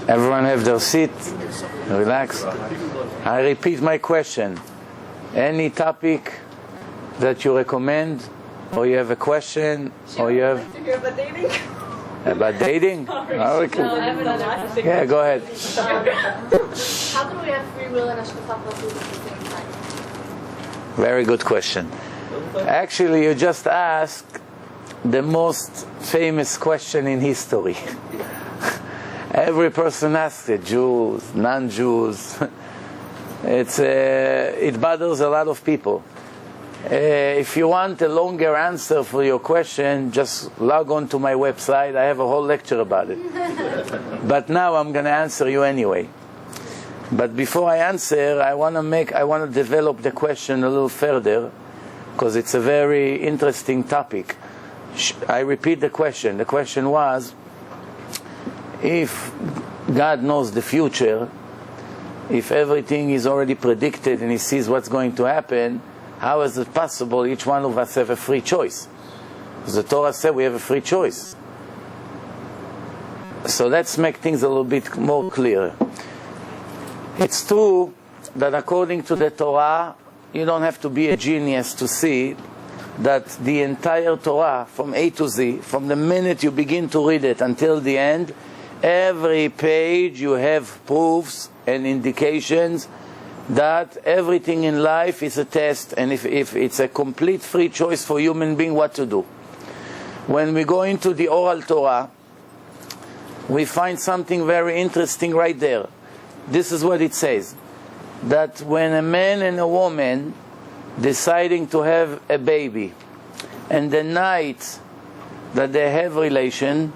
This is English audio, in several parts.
Everyone have their seat. Relax. I repeat my question. Any topic that you recommend, or you have a question, or you have... To hear about dating? About dating? Oh, okay. Yeah, go ahead. How can we have free will and Ashkafat Rasul at the same time? Very good question. Actually, you just asked the most famous question in history. Every person asks it, Jews, non-Jews. It bothers a lot of people. If you want a longer answer for your question, just log on to my website. I have a whole lecture about it. But now I'm going to answer you anyway. But before I answer, I want to develop the question a little further, because it's a very interesting topic. I repeat the question. The question was, if God knows the future, if everything is already predicted and He sees what's going to happen, how is it possible each one of us have a free choice? Because the Torah said we have a free choice. So let's make things a little bit more clear. It's true that according to the Torah, you don't have to be a genius to see that the entire Torah, from A to Z, from the minute you begin to read it until the end, every page you have proofs and indications that everything in life is a test, and if it's a complete free choice for human being what to do. When we go into the oral Torah, we find something very interesting right there. This is what it says, that when a man and a woman deciding to have a baby, and the night that they have relation,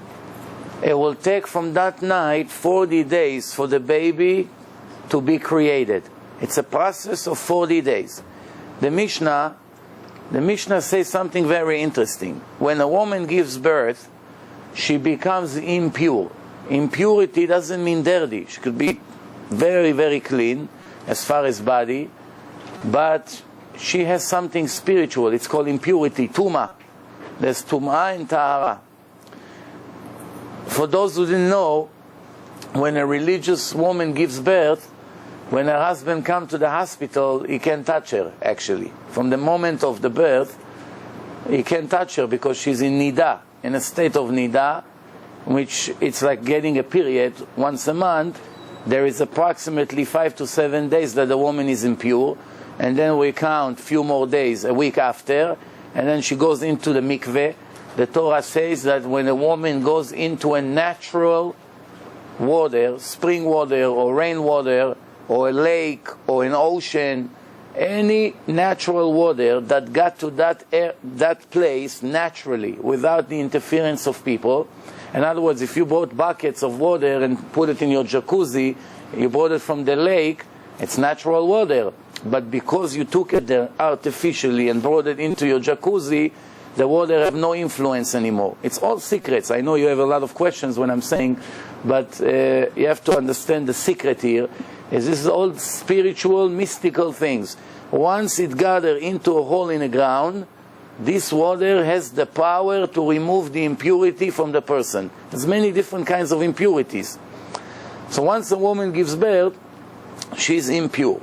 it will take from that night 40 days for the baby to be created. It's a process of 40 days. The Mishnah says something very interesting. When a woman gives birth, she becomes impure. Impurity doesn't mean dirty. She could be very, very clean as far as body, but she has something spiritual. It's called impurity, tuma. There's tuma and tahara. For those who didn't know, when a religious woman gives birth, when her husband comes to the hospital, he can't touch her, actually. From the moment of the birth, he can't touch her because she's in nida, in a state of nida, which it's like getting a period once a month. There is approximately 5 to 7 days that the woman is impure, and then we count a few more days, a week after, and then she goes into the mikveh. The Torah says that when a woman goes into a natural water, spring water or rainwater, or a lake or an ocean, any natural water that got to that place naturally, without the interference of people. In other words, if you brought buckets of water and put it in your jacuzzi, you brought it from the lake, it's natural water. But because you took it there artificially and brought it into your jacuzzi, the water have no influence anymore. It's all secrets. I know you have a lot of questions when I'm saying, but you have to understand the secret here. Is this is all spiritual, mystical things. Once it gathers into a hole in the ground, this water has the power to remove the impurity from the person. There's many different kinds of impurities. So once a woman gives birth, she's impure.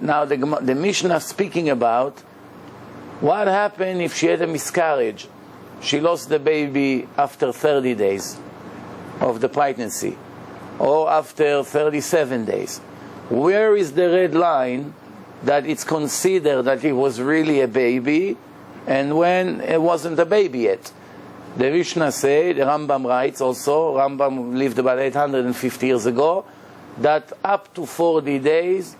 Now the Mishnah speaking about what happened if she had a miscarriage. She lost the baby after 30 days of the pregnancy, or after 37 days. Where is the red line that it's considered that it was really a baby, and when it wasn't a baby yet? The Mishnah said, the Rambam writes also, Rambam lived about 850 years ago, that up to 40 days,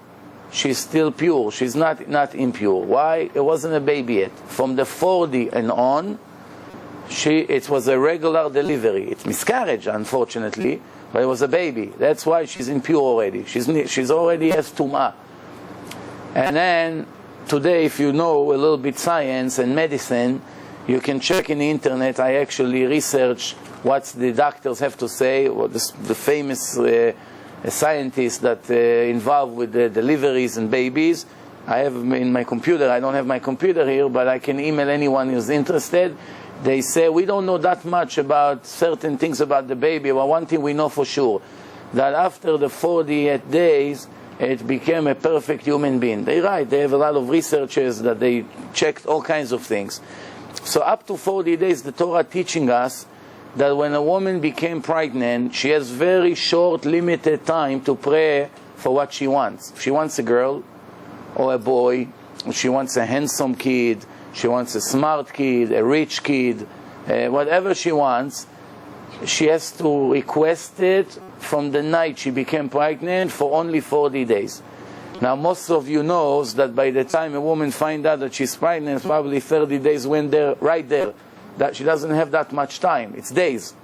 she's still pure. She's not impure. Why? It wasn't a baby yet. From the 40 and on, it was a regular delivery. It's miscarriage, unfortunately, but it was a baby. That's why she's impure already. She's already has tumah. And then today, if you know a little bit science and medicine, you can check in the internet. I actually research what the doctors have to say, or the famous scientists that involved with the deliveries and babies. I have in my computer. I don't have my computer here, but I can email anyone who's interested. They say we don't know that much about certain things about the baby, but one thing we know for sure, that after the 48 days, it became a perfect human being. They're right. They have a lot of researchers that they checked all kinds of things. So up to 40 days, the Torah teaching us that when a woman became pregnant, she has very short, limited time to pray for what she wants. If she wants a girl or a boy, if she wants a handsome kid, she wants a smart kid, a rich kid, whatever she wants, she has to request it from the night she became pregnant for only 40 days. Now, most of you knows that by the time a woman finds out that she's pregnant, probably 30 days went there, right there. That she doesn't have that much time. It's days.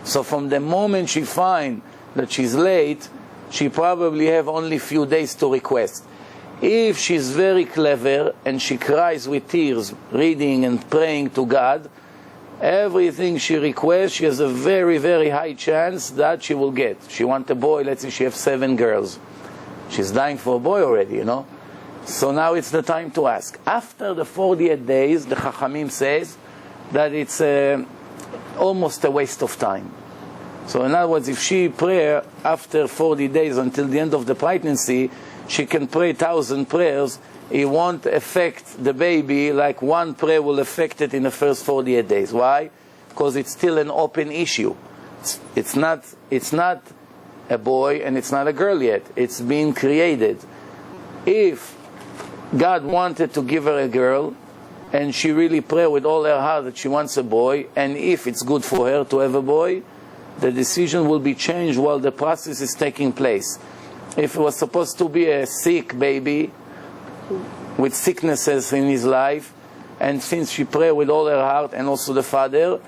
So from the moment she finds that she's late, she probably have only few days to request. If she's very clever and she cries with tears, reading and praying to God, everything she requests, she has a very, very high chance that she will get. She wants a boy, let's say she has 7 girls. She's dying for a boy already, you know. So now it's the time to ask. After the 48 days, the Chachamim says that it's almost a waste of time. So in other words, if she pray after 40 days until the end of the pregnancy, she can pray 1,000 prayers. It won't affect the baby like one prayer will affect it in the first 48 days. Why? Because it's still an open issue. It's not a boy and it's not a girl yet. It's being created. If God wanted to give her a girl, and she really pray with all her heart that she wants a boy, and if it's good for her to have a boy, the decision will be changed while the process is taking place. If it was supposed to be a sick baby with sicknesses in his life, and since she pray with all her heart and also the father,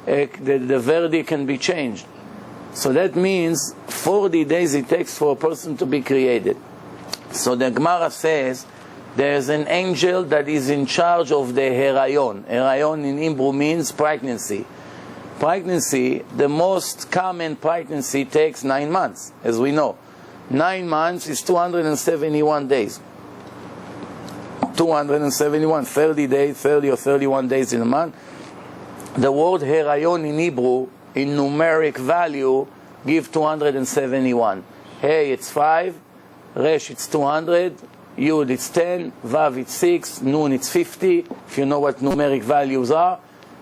the verdict can be changed. So that means 40 days it takes for a person to be created. So the Gemara says there's an angel that is in charge of the herayon. Herayon in Hebrew means pregnancy. Pregnancy, the most common pregnancy takes 9 months, as we know. 9 months is 271 days. 271, 30 days, 30 or 31 days in a month. The word herayon in Hebrew, in numeric value, give 271. Hey, it's 5. Resh, it's 200. Yud, it's 10. Vav, it's 6. Nun, it's 50. If you know what numeric values are,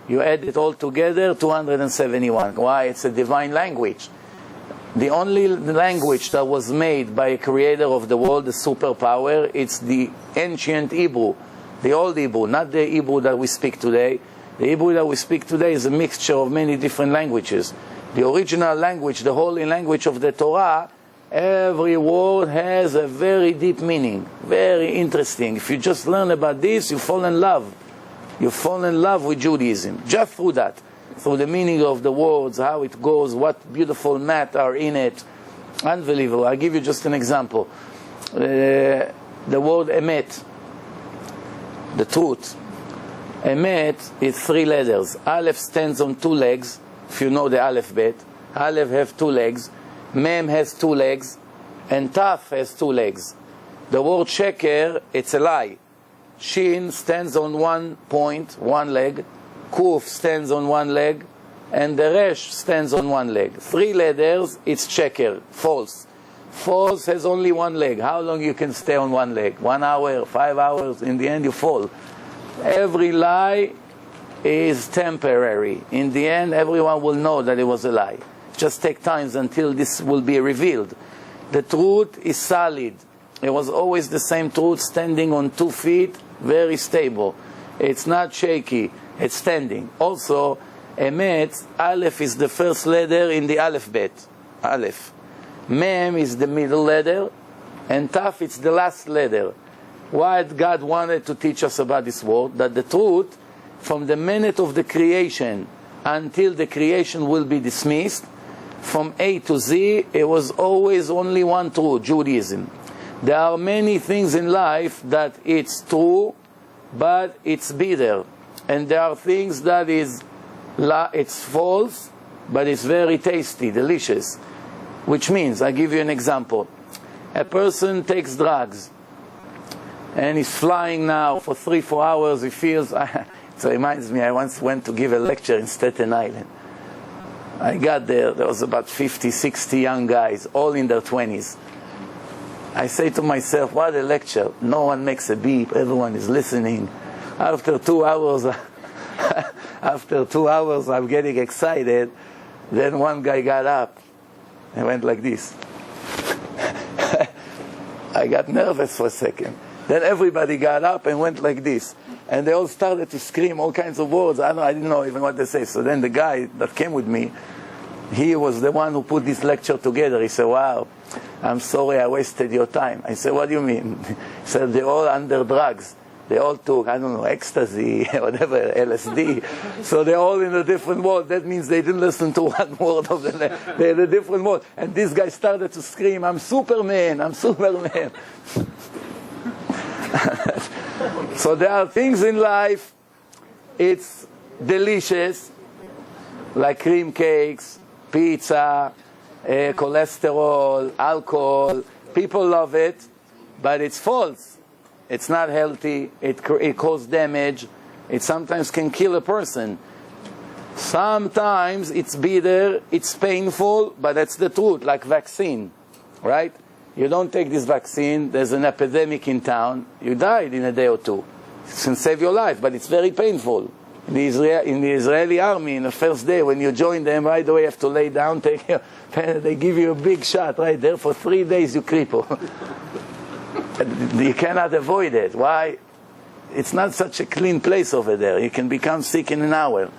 you add it all together, 271. Why? It's a divine language. The only language that was made by a creator of the world, the superpower, it's the ancient Hebrew, the old Hebrew, not the Hebrew that we speak today. The Hebrew that we speak today is a mixture of many different languages. The original language, the holy language of the Torah, every word has a very deep meaning, very interesting. If you just learn about this, you fall in love. You fall in love with Judaism, just through that. Through the meaning of the words, how it goes, what beautiful math are in it. Unbelievable. I'll give you just an example. The word emet, the truth. Emet is 3 letters. Aleph stands on 2 legs, if you know the alphabet. Aleph has 2 legs. Mem has 2 legs. And Taf has 2 legs. The word sheker, it's a lie. Shin stands on 1 point, 1 leg. Kuf stands on 1 leg, and the Resh stands on 1 leg. 3 letters, it's sheker, false. False has only 1 leg. How long you can stay on 1 leg? 1 hour, 5 hours, in the end you fall. Every lie is temporary. In the end, everyone will know that it was a lie. Just take time until this will be revealed. The truth is solid. It was always the same truth, standing on 2 feet, very stable. It's not shaky. It's standing. Also, emet, Aleph is the first letter in the alphabet. Aleph. Mem is the middle letter, and Taf is the last letter. What God wanted to teach us about this word, that the truth, from the minute of the creation until the creation will be dismissed, from A to Z, it was always only one truth, Judaism. There are many things in life that it's true, but it's bitter. And there are things that it's false, but it's very tasty, delicious. Which means, I'll give you an example. A person takes drugs, and he's flying now for 3-4 hours. He feels, it reminds me, I once went to give a lecture in Staten Island. I got there was about 50, 60 young guys, all in their 20s. I say to myself, what a lecture. No one makes a beep, everyone is listening. After 2 hours, I'm getting excited. Then one guy got up and went like this. I got nervous for a second. Then everybody got up and went like this. And they all started to scream all kinds of words. I didn't know even what they say. So then the guy that came with me, he was the one who put this lecture together. He said, wow, I'm sorry I wasted your time. I said, what do you mean? He said, they're all under drugs. They all took, I don't know, ecstasy, whatever, LSD. So they're all in a different world. That means they didn't listen to one word of the they're in a different world. And this guy started to scream, I'm Superman, I'm Superman. So there are things in life, it's delicious, like cream cakes, pizza, cholesterol, alcohol. People love it, but it's false. It's not healthy, it causes damage, it sometimes can kill a person. Sometimes it's bitter, it's painful, but that's the truth, like vaccine, right? You don't take this vaccine, there's an epidemic in town, you died in a day or two. It can save your life, but it's very painful. In the Israeli army, in the first day, when you join them, right away you have to lay down, they give you a big shot right there, for 3 days you cripple. You cannot avoid it. Why? It's not such a clean place over there. You can become sick in an hour.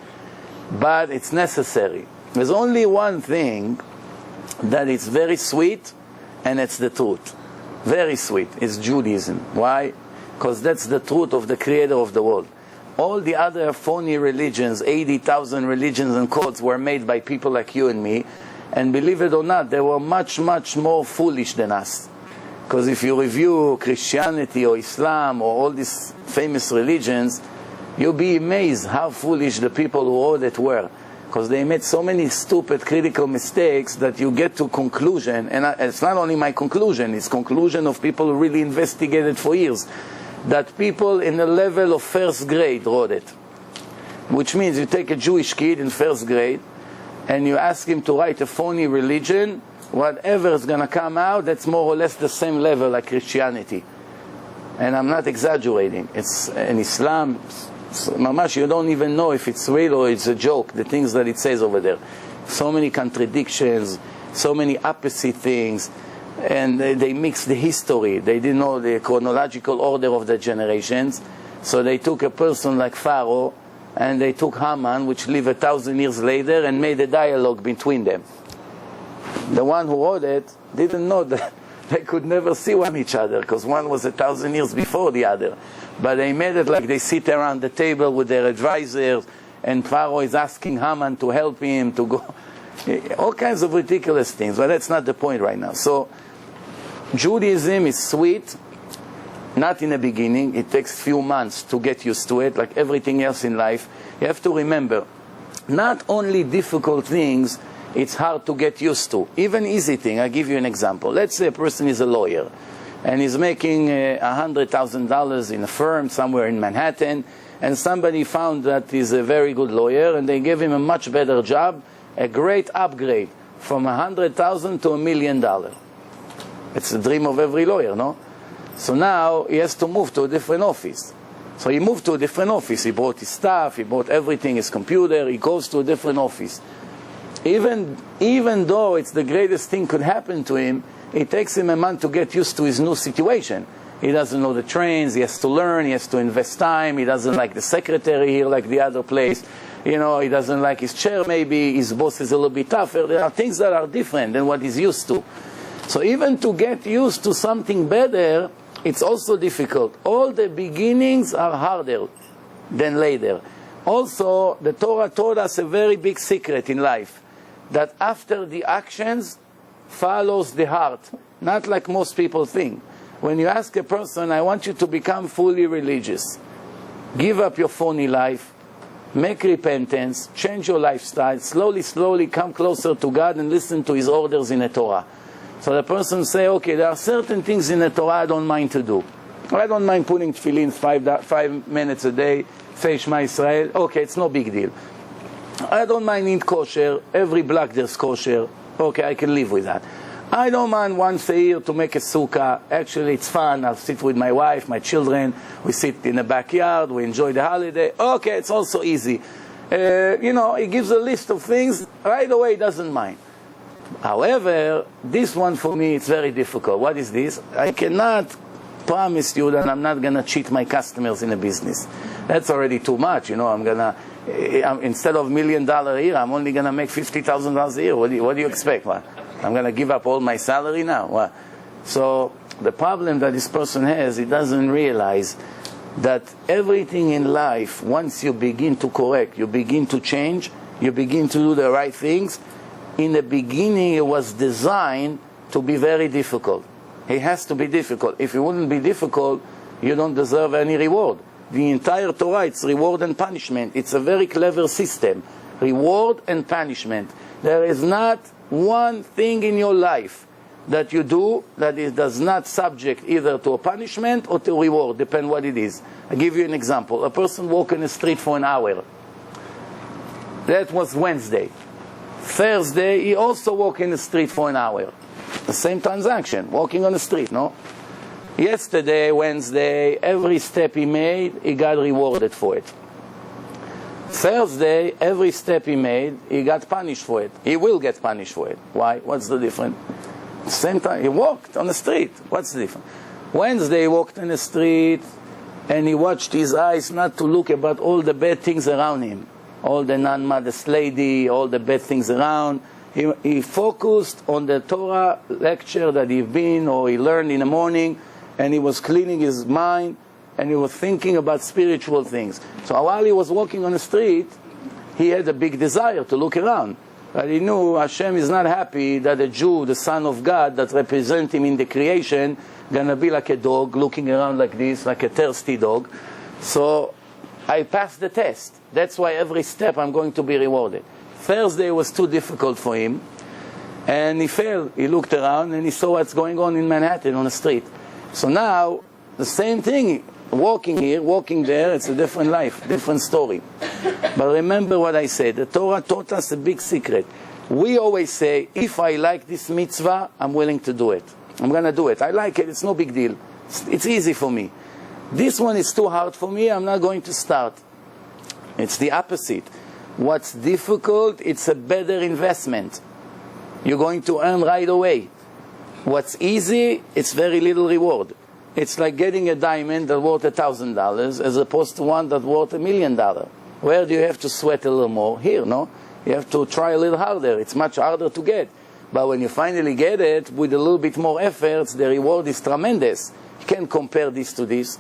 But it's necessary. There's only one thing that is very sweet, and it's the truth. Very sweet. It's Judaism. Why? Because that's the truth of the creator of the world. All the other phony religions, 80,000 religions and cults, were made by people like you and me. And believe it or not, they were much, much more foolish than us. Because if you review Christianity or Islam or all these famous religions, you'll be amazed how foolish the people who wrote it were. Because they made so many stupid critical mistakes that you get to conclusion, and it's not only my conclusion, it's conclusion of people who really investigated for years, that people in the level of first grade wrote it. Which means you take a Jewish kid in first grade and you ask him to write a phony religion, whatever is going to come out, that's more or less the same level like Christianity. And I'm not exaggerating. It's in Islam, mamash, you don't even know if it's real or it's a joke, the things that it says over there. So many contradictions, so many opposite things, and they mix the history. They didn't know the chronological order of the generations, so they took a person like Pharaoh, and they took Haman, which lived 1,000 years later, and made a dialogue between them. The one who wrote it didn't know that they could never see each other, because one was 1,000 years before the other. But they made it like they sit around the table with their advisors, and Pharaoh is asking Haman to help him to go. All kinds of ridiculous things, but that's not the point right now. So Judaism is sweet, not in the beginning. It takes few months to get used to it, like everything else in life. You have to remember, not only difficult things, it's hard to get used to. Even easy thing, I'll give you an example. Let's say a person is a lawyer, and he's making $100,000 in a firm somewhere in Manhattan, and somebody found that he's a very good lawyer, and they gave him a much better job, a great upgrade, from $100,000 to $1 million. It's the dream of every lawyer, no? So now he has to move to a different office. So he moved to a different office. He brought his stuff, he brought everything, his computer, he goes to a different office. Even though it's the greatest thing could happen to him, it takes him a month to get used to his new situation. He doesn't know the trains, he has to learn, he has to invest time, he doesn't like the secretary here like the other place. You know, he doesn't like his chair maybe, his boss is a little bit tougher. There are things that are different than what he's used to. So even to get used to something better, it's also difficult. All the beginnings are harder than later. Also, the Torah taught us a very big secret in life, that after the actions follows the heart, not like most people think. When you ask a person, I want you to become fully religious, give up your phony life, make repentance, change your lifestyle, slowly come closer to God and listen to His orders in the Torah. So the person say, okay, there are certain things in the Torah I don't mind to do. I don't mind putting tefillin 5 minutes a day, say Shema Israel, okay, it's no big deal. I don't mind eat kosher. Every block there's kosher. Okay, I can live with that. I don't mind once a year to make a sukkah. Actually, it's fun. I'll sit with my wife, my children. We sit in the backyard. We enjoy the holiday. Okay, it's also easy. He gives a list of things. Right away, he doesn't mind. However, this one for me, it's very difficult. What is this? I cannot promise you that I'm not going to cheat my customers in a business. That's already too much. I'm going to, instead of $1 million a year, I'm only going to make $50,000 a year. What do you expect? What? I'm going to give up all my salary now? What? So the problem that this person has, he doesn't realize that everything in life, once you begin to correct, you begin to change, you begin to do the right things, in the beginning it was designed to be very difficult. It has to be difficult. If it wouldn't be difficult, you don't deserve any reward. The entire Torah, it's reward and punishment. It's a very clever system. Reward and punishment. There is not one thing in your life that you do that it does not subject either to a punishment or to a reward, depend what it is. I'll give you an example. A person walk in the street for an hour. That was Wednesday. Thursday, he also walked in the street for an hour. The same transaction, walking on the street, no? Yesterday, Wednesday, every step he made, he got rewarded for it. Thursday, every step he made, he got punished for it. He will get punished for it. Why? What's the difference? Same time, he walked on the street. What's the difference? Wednesday, he walked in the street, and he watched his eyes not to look about all the bad things around him. All the non-modest lady, all the bad things around. He focused on the Torah lecture that he'd been or he learned in the morning, and he was cleaning his mind, and he was thinking about spiritual things. So while he was walking on the street, he had a big desire to look around. But he knew Hashem is not happy that a Jew, the Son of God, that represents him in the creation, gonna be like a dog, looking around like this, like a thirsty dog. So I passed the test. That's why every step I'm going to be rewarded. Thursday was too difficult for him, and he failed. He looked around and he saw what's going on in Manhattan on the street. So now, the same thing, walking here, walking there, it's a different life, different story. But remember what I said, the Torah taught us a big secret. We always say, if I like this mitzvah, I'm willing to do it. I'm going to do it. I like it, it's no big deal. It's easy for me. This one is too hard for me, I'm not going to start. It's the opposite. What's difficult, it's a better investment. You're going to earn right away. What's easy, it's very little reward. It's like getting a diamond that's worth $1,000 as opposed to one that's worth $1 million. Where do you have to sweat a little more? Here, no? You have to try a little harder. It's much harder to get. But when you finally get it, with a little bit more efforts, the reward is tremendous. You can't compare this to this.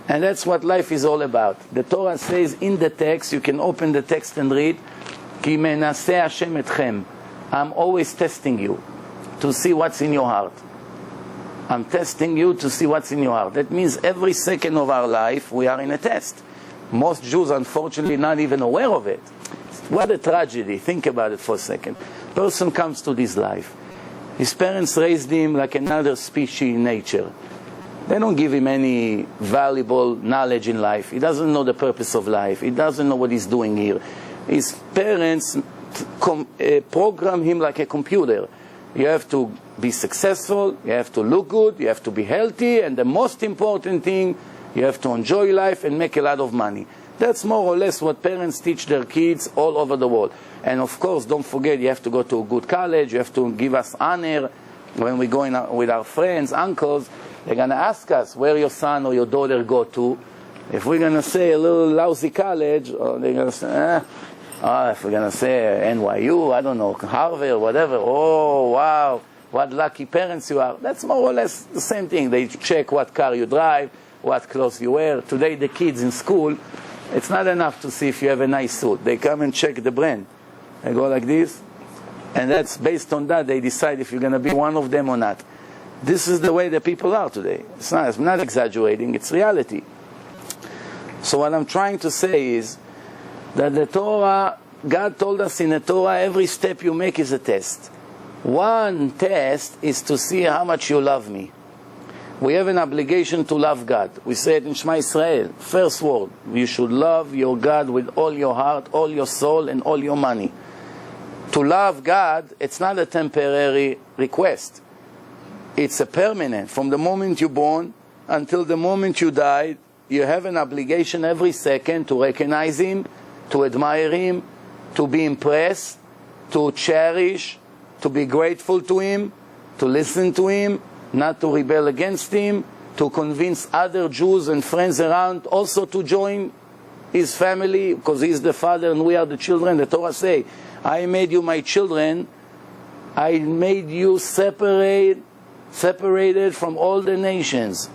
And that's what life is all about. The Torah says in the text, you can open the text and read, Ki menaseh Hashem etchem. I'm always testing you to see what's in your heart. I'm testing you to see what's in your heart. That means every second of our life, we are in a test. Most Jews, unfortunately, not even aware of it. What a tragedy. Think about it for a second. Person comes to this life. His parents raised him like another species in nature. They don't give him any valuable knowledge in life. He doesn't know the purpose of life. He doesn't know what he's doing here. His parents program him like a computer. You have to be successful, you have to look good, you have to be healthy, and the most important thing, you have to enjoy life and make a lot of money. That's more or less what parents teach their kids all over the world. And of course, don't forget, you have to go to a good college, you have to give us honor when we go in with our friends, uncles. They're going to ask us where your son or your daughter go to. If we're going to say a little lousy college, or they're going to say, if we're going to say NYU, I don't know, Harvard, whatever, oh, wow, what lucky parents you are. That's more or less the same thing. They check what car you drive, what clothes you wear. Today, the kids in school, it's not enough to see if you have a nice suit. They come and check the brand. They go like this, and that's based on that, they decide if you're going to be one of them or not. This is the way the people are today. I'm not exaggerating, it's reality. So what I'm trying to say is that the Torah, God told us in the Torah, every step you make is a test. One test is to see how much you love me. We have an obligation to love God. We say it in Shema Israel. First word, you should love your God with all your heart, all your soul, and all your money. To love God, it's not a temporary request. It's a permanent. From the moment you're born until the moment you die, you have an obligation every second to recognize Him, to admire Him, to be impressed, to cherish, to be grateful to Him, to listen to Him, not to rebel against Him, to convince other Jews and friends around also to join His family, because He is the Father and we are the children. The Torah say, I made you my children, I made you separated from all the nations.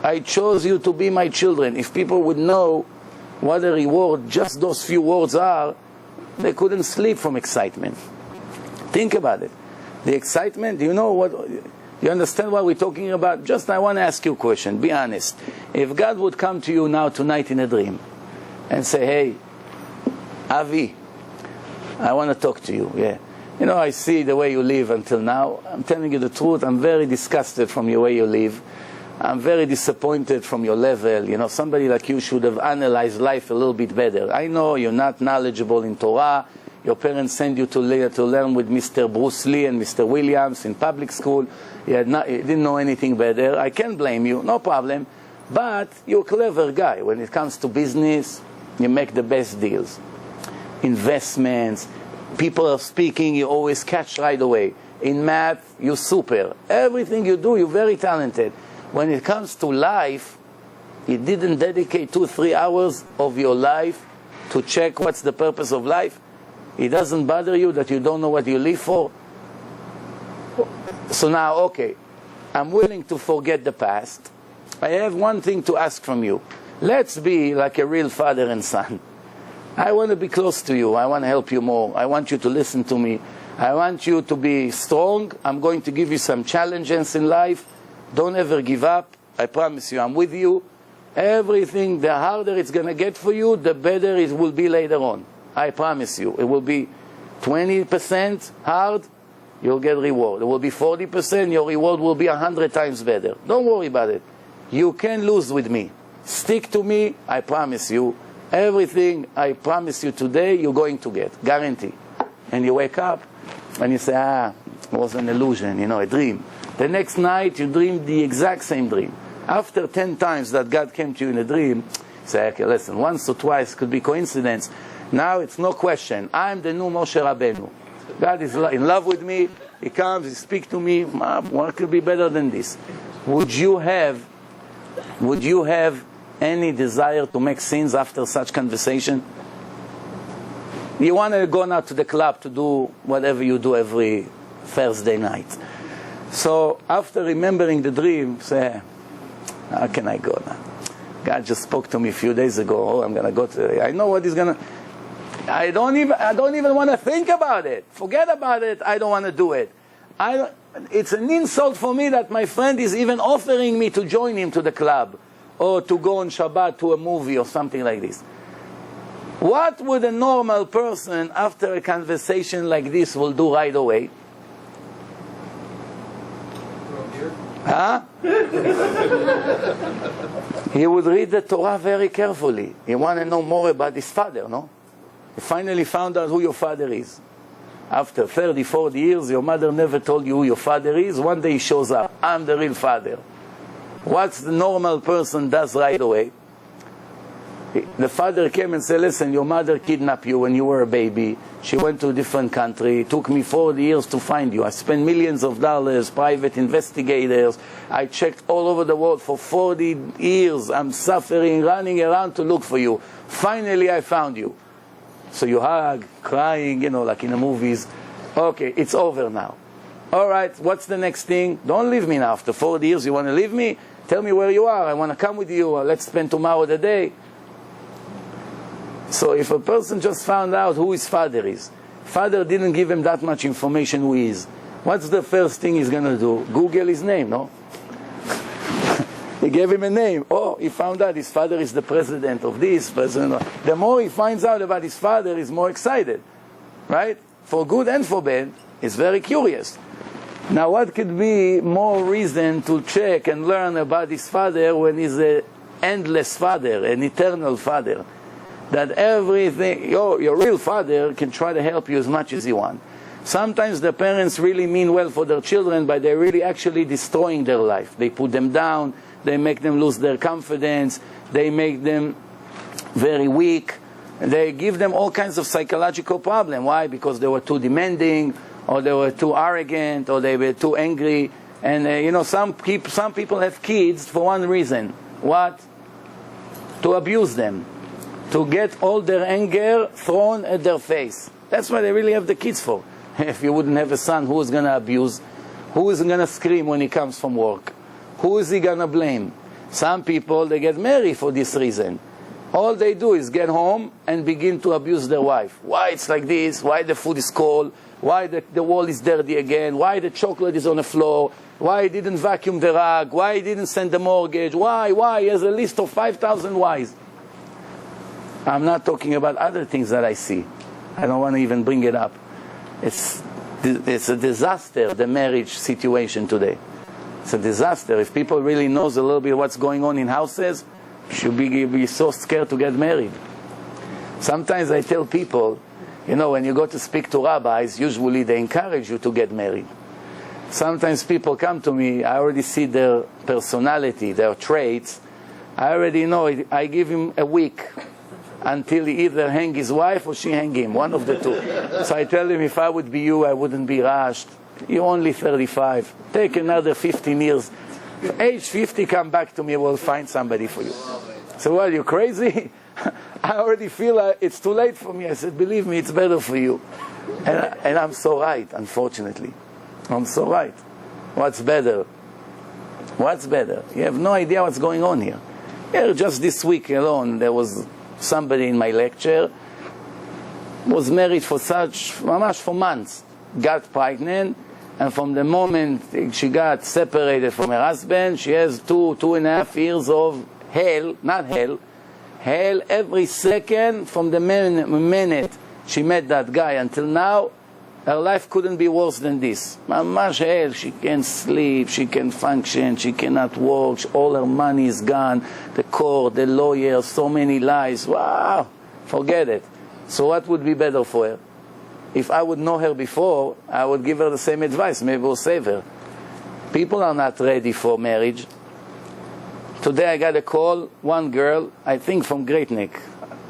I chose you to be my children. If people would know what a reward just those few words are, they couldn't sleep from excitement. Think about it. The excitement, do you know what, you understand what we're talking about? Just I want to ask you a question, be honest. If God would come to you now tonight in a dream and say, hey, Avi, I want to talk to you. Yeah. You know, I see the way you live until now. I'm telling you the truth. I'm very disgusted from the way you live. I'm very disappointed from your level. You know, somebody like you should have analyzed life a little bit better. I know you're not knowledgeable in Torah. Your parents sent you to learn with Mr. Bruce Lee and Mr. Williams in public school. You didn't know anything better. I can't blame you. No problem. But you're a clever guy. When it comes to business, you make the best deals. Investments, people are speaking, you always catch right away. In math, you're super. Everything you do, you're very talented. When it comes to life, you didn't dedicate 2-3 hours of your life to check what's the purpose of life. It doesn't bother you that you don't know what you live for. So now, okay, I'm willing to forget the past. I have one thing to ask from you. Let's be like a real father and son. I want to be close to you. I want to help you more. I want you to listen to me. I want you to be strong. I'm going to give you some challenges in life. Don't ever give up. I promise you, I'm with you. Everything, the harder it's going to get for you, the better it will be later on. I promise you. It will be 20% hard, you'll get reward. It will be 40%, your reward will be 100 times better. Don't worry about it. You can lose with me. Stick to me, I promise you. Everything I promise you today, you're going to get. Guarantee. And you wake up, and you say, it was an illusion, you know, a dream. The next night, you dream the exact same dream. After 10 times that God came to you in a dream, say, okay, listen, once or twice could be coincidence. Now it's no question. I'm the new Moshe Rabbeinu. God is in love with me. He comes, He speaks to me. What could be better than this? Would you have any desire to make sins after such conversation? You want to go now to the club to do whatever you do every Thursday night. So after remembering the dream, say, how can I go now? God just spoke to me a few days ago. Oh, I'm going to go today. I know what He's going to... I don't even want to think about it. Forget about it. I don't want to do it. It's an insult for me that my friend is even offering me to join him to the club or to go on Shabbat to a movie or something like this. What would a normal person after a conversation like this will do right away? Huh? He would read the Torah very carefully. He want to know more about his father, no? He finally found out who your father is. After 30, 40 years, your mother never told you who your father is. One day he shows up. I'm the real father. What the normal person does right away? The father came and said, listen, your mother kidnapped you when you were a baby. She went to a different country. It took me 40 years to find you. I spent millions of dollars, private investigators. I checked all over the world for 40 years. I'm suffering, running around to look for you. Finally, I found you. So you hug, crying, you know, like in the movies. Okay, it's over now. All right, what's the next thing? Don't leave me now. After 40 years, you want to leave me? Tell me where you are. I want to come with you. Let's spend tomorrow the day. So if a person just found out who his father is, father didn't give him that much information who he is, what's the first thing he's going to do? Google his name, no? He gave him a name. Oh, he found out his father is the president of this, president. The more he finds out about his father, he's more excited. Right? For good and for bad, he's very curious. Now, what could be more reason to check and learn about his father when he's an endless father, an eternal father? That everything, your real father can try to help you as much as you want. Sometimes the parents really mean well for their children, but they're really actually destroying their life. They put them down, they make them lose their confidence, they make them very weak, they give them all kinds of psychological problems. Why? Because they were too demanding, or they were too arrogant, or they were too angry. And some people have kids for one reason. What? To abuse them. To get all their anger thrown at their face. That's what they really have the kids for. If you wouldn't have a son, who is going to abuse? Who is going to scream when he comes from work? Who is he going to blame? Some people, they get married for this reason. All they do is get home and begin to abuse their wife. Why it's like this? Why the food is cold? Why the wall is dirty again? Why the chocolate is on the floor? Why he didn't vacuum the rug? Why he didn't send the mortgage? Why? He has a list of 5,000 whys. I'm not talking about other things that I see. I don't want to even bring it up. It's a disaster, the marriage situation today. It's a disaster. If people really knows a little bit what's going on in houses, should be so scared to get married. Sometimes I tell people, when you go to speak to rabbis, usually they encourage you to get married. Sometimes people come to me, I already see their personality, their traits. I already know it. I give him a week until he either hang his wife or she hang him, one of the two. So I tell him, if I would be you, I wouldn't be rushed. You're only 35. Take another 15 years. Age 50, come back to me, we'll find somebody for you. So, well, you crazy? I already feel it's too late for me. I said, believe me, it's better for you. And I'm so right, unfortunately. I'm so right. What's better? What's better? You have no idea what's going on here. Just this week alone, there was somebody in my lecture, was married for months, got pregnant, and from the moment she got separated from her husband, she has 2.5 years of hell every second from the minute she met that guy until now. Her life couldn't be worse than this. Mamash hell, she can't sleep, she can't function, she cannot work, all her money is gone, the court, the lawyer, so many lies. Wow, forget it. So what would be better for her? If I would know her before, I would give her the same advice, maybe we'll save her. People are not ready for marriage. Today I got a call, one girl, I think from Great Neck.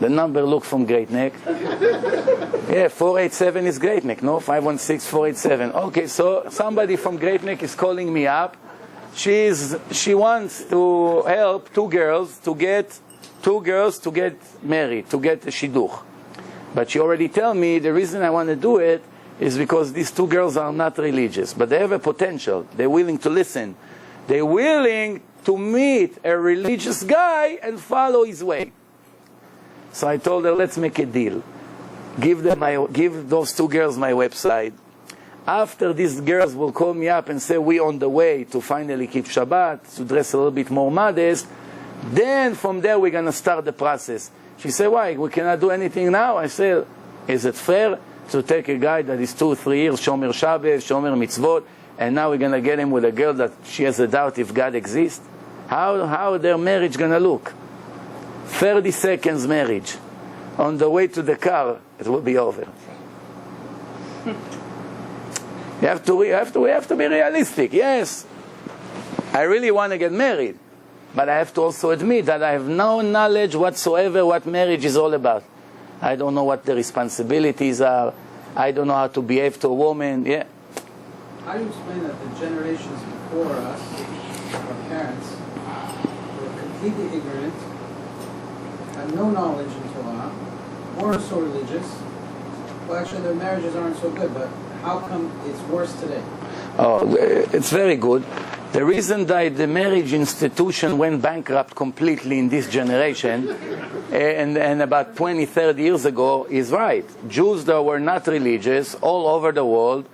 The number looked from Great Neck. Yeah, 487 is Great Neck, no? 516-487. Okay, so somebody from Great Neck is calling me up. She wants to help two girls to get married, to get a shidduch. But she already tell me the reason I want to do it is because these two girls are not religious, but they have a potential. They're willing to listen. They're willing to meet a religious guy and follow his way. So I told her, let's make a deal. Give those two girls my website. After these girls will call me up and say, we're on the way to finally keep Shabbat, to dress a little bit more modest, then from there we're going to start the process. She said, why? We cannot do anything now? I said, is it fair to take a guy that is 2-3 years, Shomer Shabbat, Shomer Mitzvot, and now we're going to get him with a girl that she has a doubt if God exists? How their marriage going to look? 30 seconds marriage. On the way to the car, it will be over. We have to be realistic. Yes, I really want to get married, but I have to also admit that I have no knowledge whatsoever what marriage is all about. I don't know what the responsibilities are. I don't know how to behave to a woman. Yeah. How do you explain that the generations before us, our parents, were completely ignorant, had no knowledge in Torah, weren't so religious? Well, actually, their marriages aren't so good, but how come it's worse today? Oh, it's very good. The reason that the marriage institution went bankrupt completely in this generation and about 20, 30 years ago is right. Jews that were not religious all over the world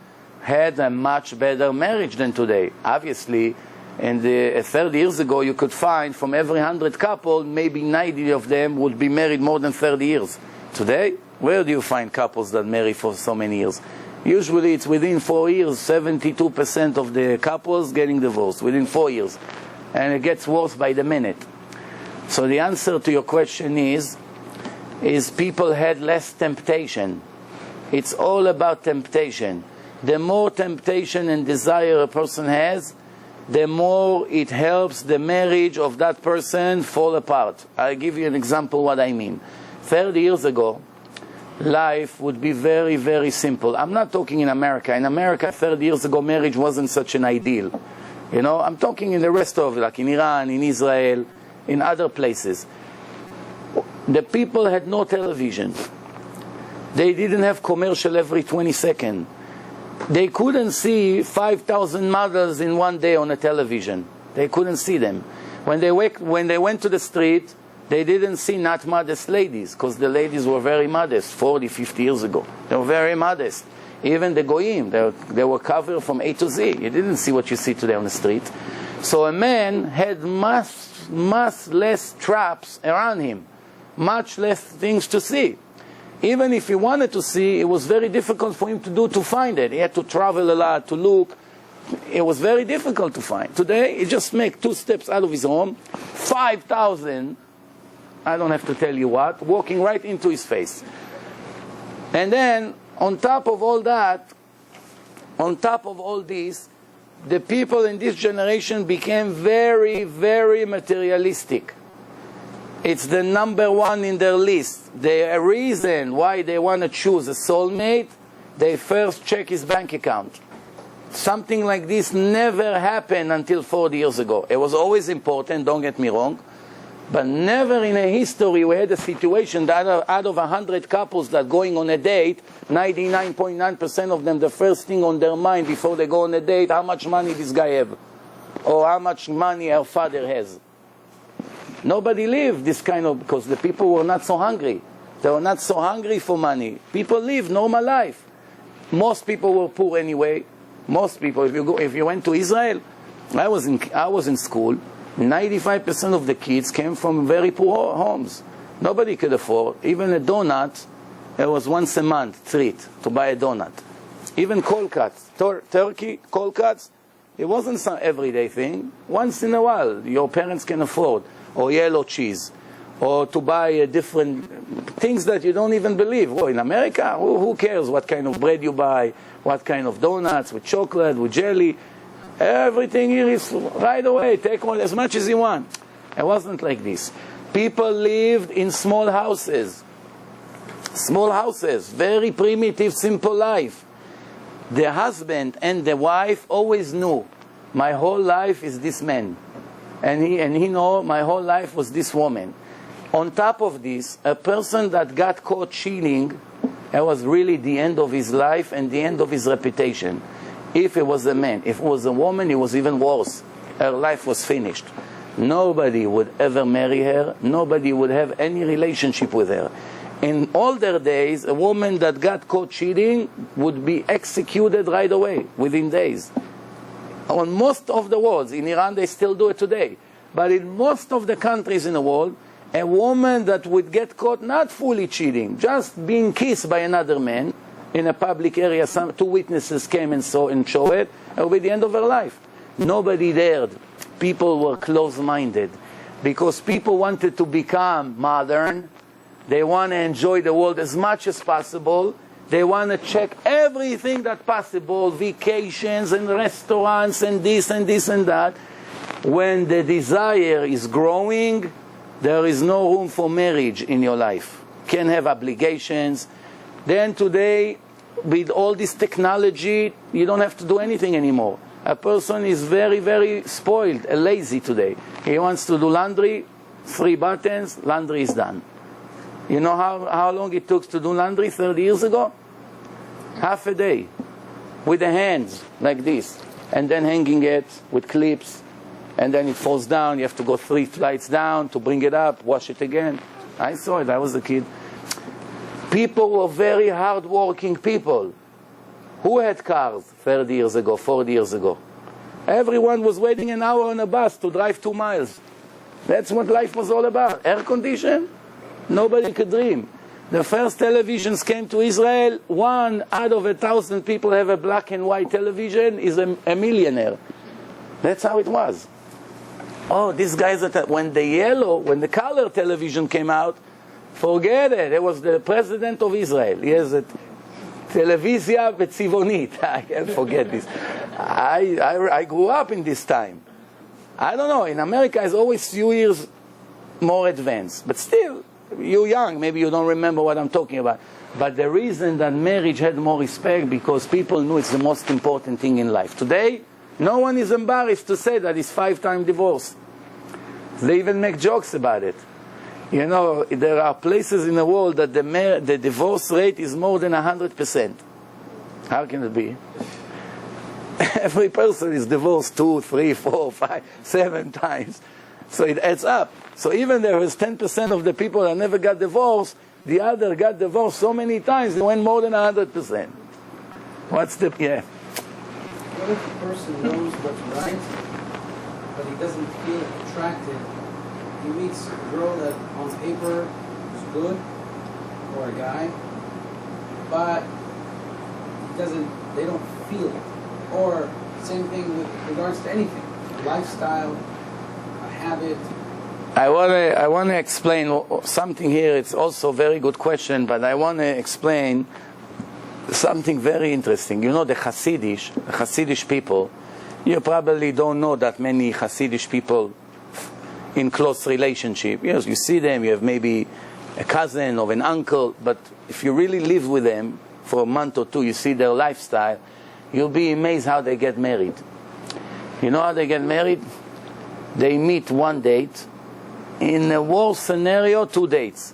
had a much better marriage than today. Obviously, 30 years ago you could find from every 100 couples, maybe 90 of them would be married more than 30 years. Today, where do you find couples that marry for so many years? Usually it's within 4 years, 72% of the couples getting divorced, within 4 years. And it gets worse by the minute. So the answer to your question is people had less temptation. It's all about temptation. The more temptation and desire a person has, the more it helps the marriage of that person fall apart. I'll give you an example what I mean. 30 years ago, life would be very, very simple. I'm not talking in America. In America, 30 years ago, marriage wasn't such an ideal. You know, I'm talking in the rest of, like in Iran, in Israel, in other places. The people had no television. They didn't have commercial every 20 seconds. They couldn't see 5,000 models in one day on a television. They couldn't see them. When they went to the street, they didn't see not modest ladies, because the ladies were very modest 40, 50 years ago. They were very modest. Even the goyim, they were covered from A to Z. You didn't see what you see today on the street. So a man had much less traps around him, much less things to see. Even if he wanted to see, it was very difficult for him to find it. He had to travel a lot to look. It was very difficult to find. Today, he just makes 2 steps out of his home, 5,000, I don't have to tell you what, walking right into his face. And then, on top of all that, on top of all this, the people in this generation became very, very materialistic. It's the number one in their list. The reason why they want to choose a soulmate, they first check his bank account. Something like this never happened until 40 years ago. It was always important, don't get me wrong, but never in a history we had a situation that out of 100 couples that going on a date, 99.9% of them, the first thing on their mind before they go on a date, how much money this guy have, or how much money her father has. Nobody lived this kind of, because the people were not so hungry. They were not so hungry for money. People lived normal life. Most people were poor anyway. Most people, if you went to Israel, I was in school, 95% of the kids came from very poor homes. Nobody could afford, even a donut, it was once a month treat to buy a donut. Even cold cuts, turkey, cold cuts, it wasn't some everyday thing. Once in a while, your parents can afford. Or yellow cheese, or to buy different things that you don't even believe. Oh, in America, who cares what kind of bread you buy, what kind of donuts, with chocolate, with jelly. Everything here is right away, take one as much as you want. It wasn't like this. People lived in small houses, very primitive, simple life. The husband and the wife always knew, my whole life is this man. And he know my whole life was this woman. On top of this, a person that got caught cheating, it was really the end of his life and the end of his reputation. If it was a man, if it was a woman, it was even worse. Her life was finished. Nobody would ever marry her. Nobody would have any relationship with her. In older days, a woman that got caught cheating would be executed right away, within days. On most of the world, in Iran they still do it today, but in most of the countries in the world, a woman that would get caught not fully cheating, just being kissed by another man in a public area, 2 witnesses came and showed it will be the end of her life. Nobody dared. People were close-minded because people wanted to become modern. They want to enjoy the world as much as possible. They want to check everything that's possible, vacations and restaurants and this and this and that. When the desire is growing, there is no room for marriage in your life. Can't have obligations. Then today, with all this technology, you don't have to do anything anymore. A person is very, very spoiled, lazy today. He wants to do laundry, 3 buttons, laundry is done. You know how long it took to do laundry 30 years ago? Half a day. With the hands, like this. And then hanging it with clips. And then it falls down. You have to go 3 flights down to bring it up, wash it again. I saw it. I was a kid. People were very hard-working people. Who had cars 30 years ago, 40 years ago? Everyone was waiting an hour on a bus to drive 2 miles. That's what life was all about. Air condition? Nobody could dream. The first televisions came to Israel. 1 out of 1,000 people have a black and white television is a millionaire. That's how it was. Oh, these guys, when the color television came out, forget it. It was the president of Israel. He has a televizia b'tzivonit. I can't forget this. I grew up in this time. I don't know. In America, it's always few years more advanced. But still, you're young. Maybe you don't remember what I'm talking about. But the reason that marriage had more respect because people knew it's the most important thing in life. Today, no one is embarrassed to say that it's 5-time divorce. They even make jokes about it. You know, there are places in the world that the divorce rate is more than 100%. How can it be? Every person is divorced 2, 3, 4, 5, 7 times. So it adds up. So even there is 10% of the people that never got divorced, the other got divorced so many times, it went more than 100%. What's the... Yeah. What if a person knows what's right, but he doesn't feel attracted? He meets a girl that on paper is good, or a guy, but they don't feel it. Or same thing with regards to anything, a lifestyle, a habit. I want to explain something here. It's also a very good question, but I want to explain something very interesting. You know, the Hasidish people, you probably don't know that many Hasidish people in close relationship. Yes, you see them, you have maybe a cousin or an uncle, but if you really live with them for a month or two, you see their lifestyle, you'll be amazed how they get married. You know how they get married? They meet one date. In the worst scenario, 2 dates.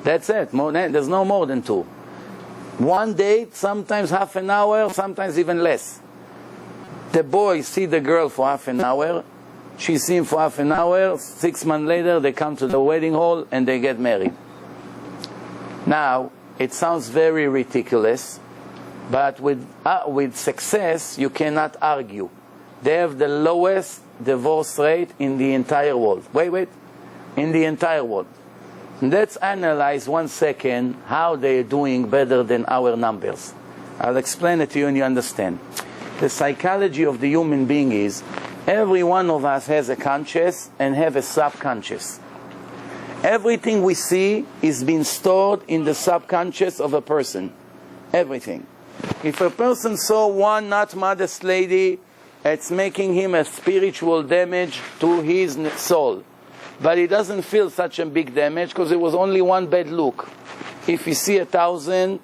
That's it. There's no more than 2. 1 date, sometimes half an hour, sometimes even less. The boy see the girl for half an hour, she see him for half an hour, 6 months later they come to the wedding hall and they get married. Now, it sounds very ridiculous, but with success you cannot argue. They have the lowest divorce rate in the entire world. Wait. In the entire world. Let's analyze 1 second how they're doing better than our numbers. I'll explain it to you and you understand. The psychology of the human being is every one of us has a conscious and have a subconscious. Everything we see is being stored in the subconscious of a person. Everything. If a person saw one not modest lady, it's making him a spiritual damage to his soul. But he doesn't feel such a big damage because it was only one bad look. If you see 1,000,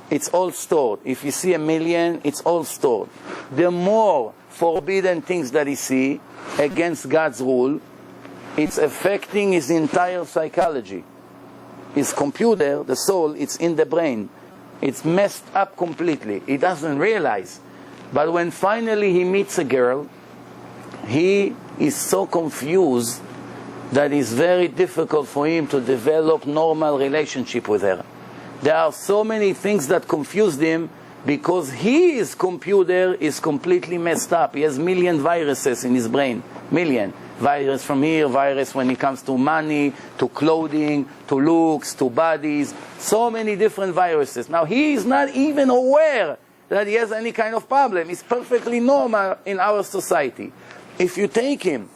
it's all stored. If you see 1,000,000, it's all stored. The more forbidden things that he see against God's rule, it's affecting his entire psychology. His computer, the soul, it's in the brain. It's messed up completely. He doesn't realize. But when finally he meets a girl, he is so confused that it's very difficult for him to develop normal relationship with her. There are so many things that confuse him because his computer is completely messed up. He has 1,000,000 viruses in his brain. 1,000,000. Virus from here, virus when it comes to money, to clothing, to looks, to bodies. So many different viruses. Now he is not even aware that he has any kind of problem. It's perfectly normal in our society. If you take him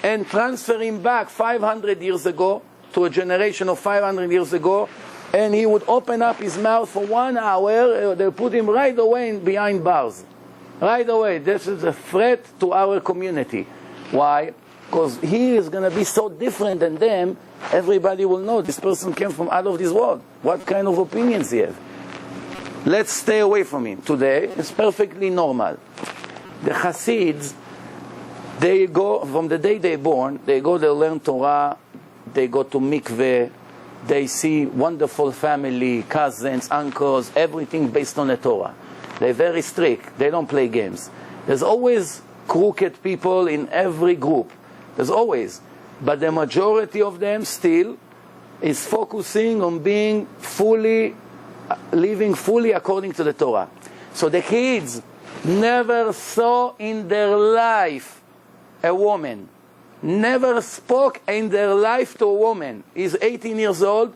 and transfer him back 500 years ago to a generation of 500 years ago, and he would open up his mouth for 1 hour, they'll put him right away behind bars. Right away. This is a threat to our community. Why? Because he is going to be so different than them, everybody will know this person came from out of this world. What kind of opinions he has? Let's stay away from him. Today, it's perfectly normal. The Hasids, they go, from the day they're born, they learn Torah, they go to mikveh, they see wonderful family, cousins, uncles, everything based on the Torah. They're very strict. They don't play games. There's always crooked people in every group. There's always. But the majority of them still is focusing on being living fully according to the Torah. So the kids never saw in their life a woman, never spoke in their life to a woman. He's 18 years old.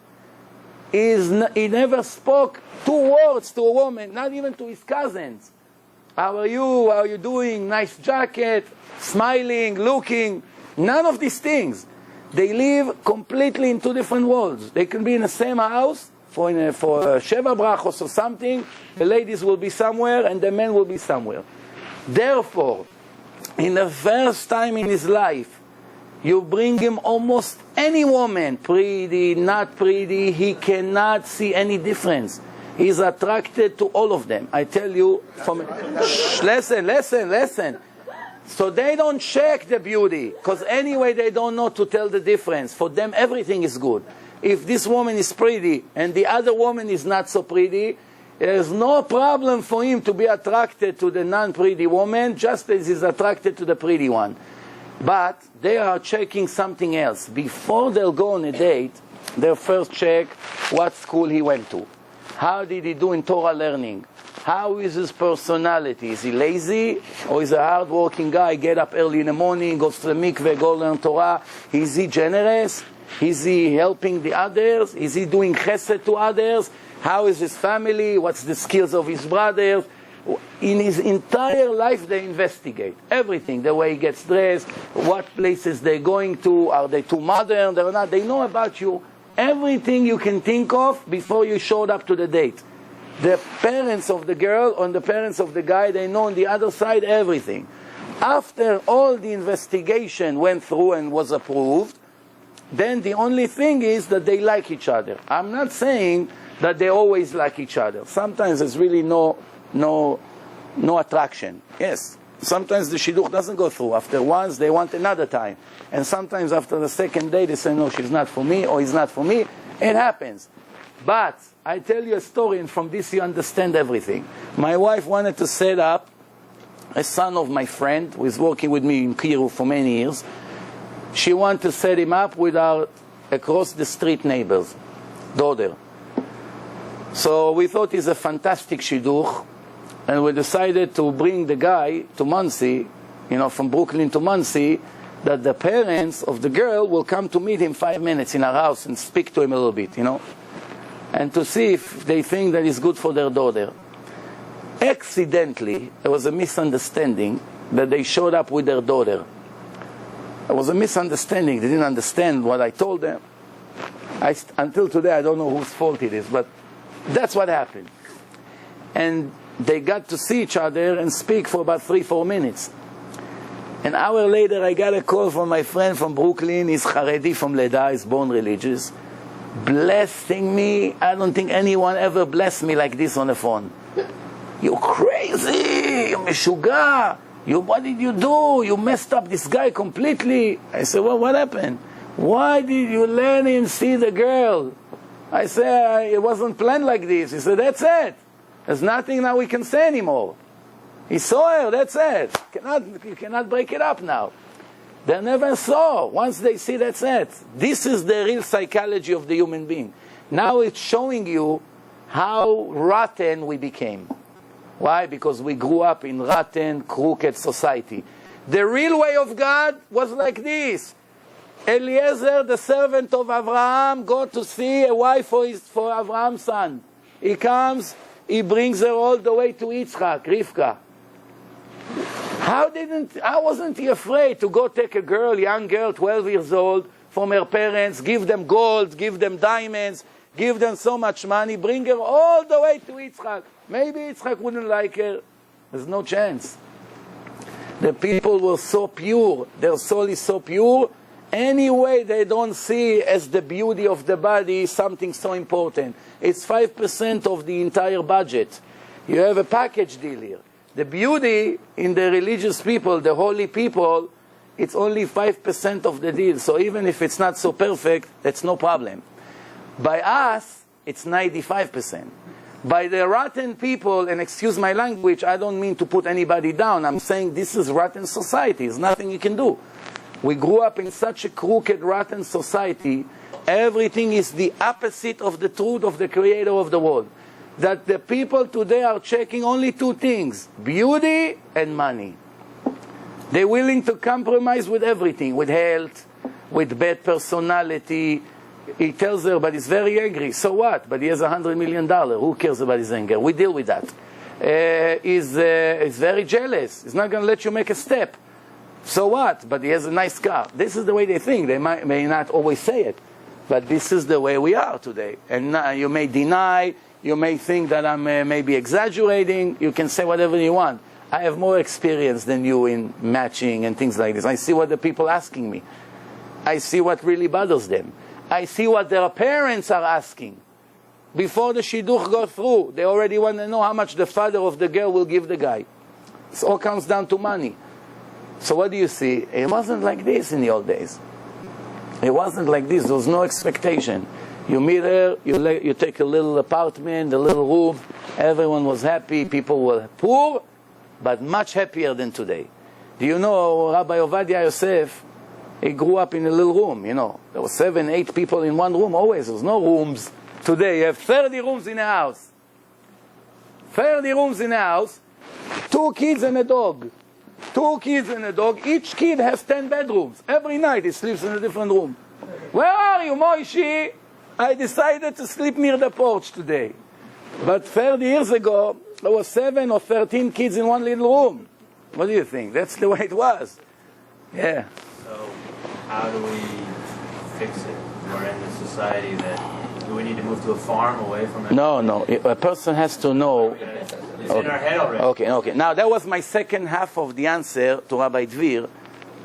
he never spoke 2 words to a woman, not even to his cousins. How are you? How are you doing? Nice jacket, smiling, looking. None of these things. They live completely in 2 different worlds. They can be in the same house for Sheva Brachos or something. The ladies will be somewhere and the men will be somewhere. Therefore, in the first time in his life, you bring him almost any woman, pretty, not pretty, he cannot see any difference. He's attracted to all of them. I tell you, listen. So they don't check the beauty, because anyway they don't know to tell the difference. For them everything is good. If this woman is pretty and the other woman is not so pretty, there's no problem for him to be attracted to the non-pretty woman, just as he's attracted to the pretty one. But they are checking something else. Before they'll go on a date, they'll first check what school he went to. How did he do in Torah learning? How is his personality? Is he lazy? Or is he a hard-working guy, get up early in the morning, goes to the mikveh, go learn Torah? Is he generous? Is he helping the others? Is he doing chesed to others? How is his family? What's the skills of his brothers? In his entire life they investigate everything. The way he gets dressed, what places they're going to, are they too modern, they're not. They know about you. Everything you can think of before you showed up to the date. The parents of the girl and the parents of the guy, they know on the other side everything. After all the investigation went through and was approved, then the only thing is that they like each other. I'm not saying that they always like each other. Sometimes there's really no attraction. Yes, sometimes the shidduch doesn't go through. After once, they want another time. And sometimes after the second day, they say, no, she's not for me, or he's not for me. It happens. But I tell you a story, and from this you understand everything. My wife wanted to set up a son of my friend, who is working with me in Kiru for many years. She wanted to set him up with our across the street neighbors' daughter. So we thought he's a fantastic shidduch, and we decided to bring the guy to Monsey, from Brooklyn to Monsey, that the parents of the girl will come to meet him 5 minutes in our house and speak to him a little bit, and to see if they think that is good for their daughter. Accidentally, there was a misunderstanding that they showed up with their daughter. It was a misunderstanding. They didn't understand what I told them. Until today, I don't know whose fault it is, but that's what happened. And they got to see each other and speak for about 3-4 minutes. An hour later, I got a call from my friend from Brooklyn. He's Haredi from Leda, he's born religious, blessing me. I don't think anyone ever blessed me like this on the phone. You're crazy, you're meshuga. What did you do? You messed up this guy completely. I said, well, what happened? Why did you let him see the girl? I said, it wasn't planned like this. He said, that's it. There's nothing now we can say anymore. He saw her, that's it. You cannot break it up now. They never saw. Once they see, that's it. This is the real psychology of the human being. Now it's showing you how rotten we became. Why? Because we grew up in rotten, crooked society. The real way of God was like this. Eliezer, the servant of Abraham, got to see a wife for Abraham's son. He comes, he brings her all the way to Yitzchak, Rivka. How wasn't he afraid to go take a girl, young girl, 12 years old, from her parents, give them gold, give them diamonds, give them so much money, bring her all the way to Yitzchak. Maybe Yitzchak wouldn't like her. There's no chance. The people were so pure, their soul is so pure, anyway they don't see as the beauty of the body something so important. It's 5% of the entire budget. You have a package deal here. The beauty in the religious people, the holy people, it's only 5% of the deal. So even if it's not so perfect, that's no problem. By us, it's 95%. By the rotten people, and excuse my language, I don't mean to put anybody down. I'm saying this is rotten society. There's nothing you can do. We grew up in such a crooked, rotten society. Everything is the opposite of the truth of the creator of the world. That the people today are checking only 2 things, beauty and money. They're willing to compromise with everything, with health, with bad personality, He tells her, but he's very angry. So what? But he has $100 million. Who cares about his anger? We deal with that. He's very jealous. He's not going to let you make a step. So what? But he has a nice car. This is the way they think. They may not always say it. But this is the way we are today. And you may deny, you may think that I'm maybe exaggerating. You can say whatever you want. I have more experience than you in matching and things like this. I see what the people are asking me. I see what really bothers them. I see what their parents are asking. Before the shidduch goes through, they already want to know how much the father of the girl will give the guy. It all comes down to money. So what do you see? It wasn't like this in the old days. It wasn't like this. There was no expectation. You meet her, you take a little apartment, a little room. Everyone was happy. People were poor, but much happier than today. Do you know Rabbi Yosef? He grew up in a little room, you know. There were 7, 8 people in one room always. There was no rooms. Today you have 30 rooms in a house. 30 rooms in a house. 2 kids and a dog. 2 kids and a dog. Each kid has 10 bedrooms. Every night he sleeps in a different room. Where are you, Moishi? I decided to sleep near the porch today. But 30 years ago, there were 7 or 13 kids in one little room. What do you think? That's the way it was. Yeah. So, how do we fix it? We're in a society that... Do we need to move to a farm away from it? No. A person has to know... It's in our head already. Okay. Now, that was my second half of the answer to Rabbi Dvir.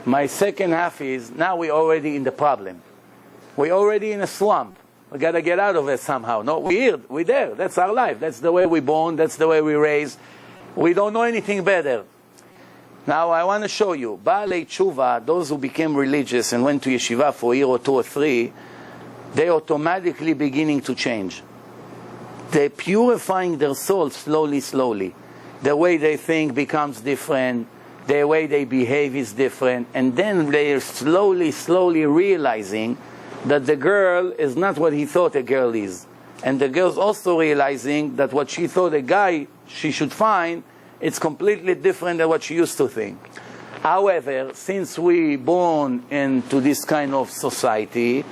My second half is, now we're already in the problem. We're already in a swamp. We got to get out of it somehow. No, we're there. That's our life. That's the way we're born. That's the way we're raised. We don't know anything better. Now, I want to show you. Baalei Tshuva, those who became religious and went to yeshiva for a year or 2 or 3, they automatically beginning to change. They're purifying their soul slowly. The way they think becomes different. The way they behave is different. And then they're slowly realizing that the girl is not what he thought a girl is. And the girl's also realizing that what she thought a guy she should find, it's completely different than what she used to think. However, since we born into this kind of society,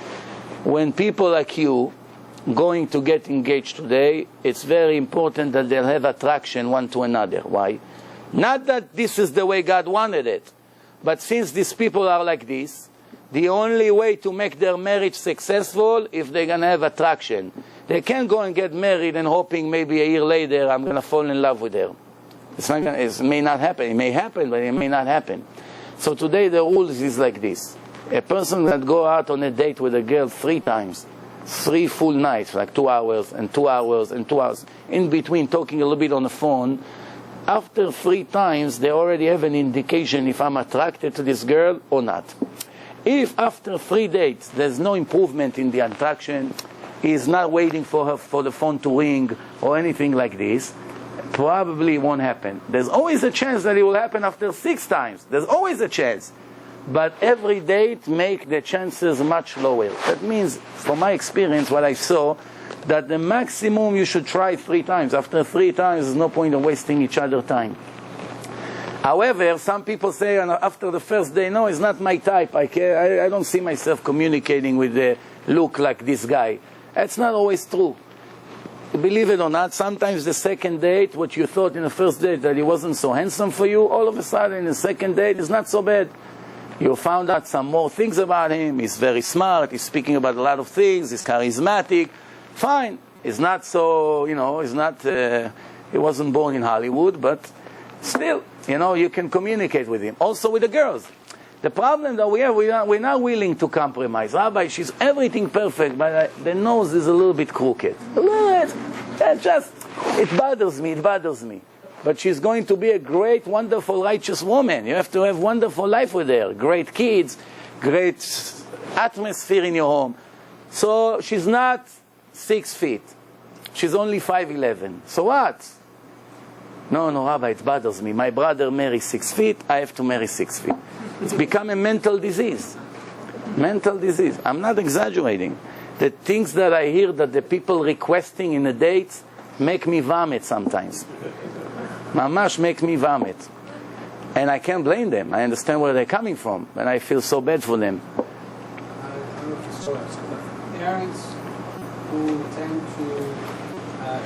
when people like you going to get engaged today, it's very important that they'll have attraction one to another. Why? Not that this is the way God wanted it, but since these people are like this, the only way to make their marriage successful if they're going to have attraction. They can't go and get married and hoping maybe a year later I'm going to fall in love with her. It may not happen. It may happen, but it may not happen. So today the rules is like this. A person that go out on a date with a girl 3 times, 3 full nights, like 2 hours and 2 hours and 2 hours, in between talking a little bit on the phone, after 3 times they already have an indication if I'm attracted to this girl or not. If after 3 dates there's no improvement in the attraction, he's not waiting for her for the phone to ring or anything like this, probably it won't happen. There's always a chance that it will happen after 6 times. There's always a chance. But every date make the chances much lower. That means, from my experience, what I saw, that the maximum you should try 3 times. After 3 times, there's no point in wasting each other's time. However, some people say after the first day, no, it's not my type. I don't see myself communicating with a look like this guy. That's not always true. Believe it or not, sometimes the second date, what you thought in the first date that he wasn't so handsome for you, all of a sudden in the second date, it's not so bad. You found out some more things about him. He's very smart. He's speaking about a lot of things. He's charismatic. Fine. He's not so, he's not, he wasn't born in Hollywood, but still, you can communicate with him. Also with the girls. The problem that we have, we're not willing to compromise. Rabbi, she's everything perfect, but the nose is a little bit crooked. It bothers me. But she's going to be a great, wonderful, righteous woman. You have to have wonderful life with her. Great kids, great atmosphere in your home. So she's not 6 feet. She's only 5'11". So what? No, Rabbi, it bothers me. My brother married 6 feet. I have to marry 6 feet. It's become a mental disease. Mental disease. I'm not exaggerating. The things that I hear that the people requesting in the dates make me vomit sometimes. Mamash make me vomit. And I can't blame them. I understand where they're coming from. And I feel so bad for them. I don't know if you saw it. parents who tend to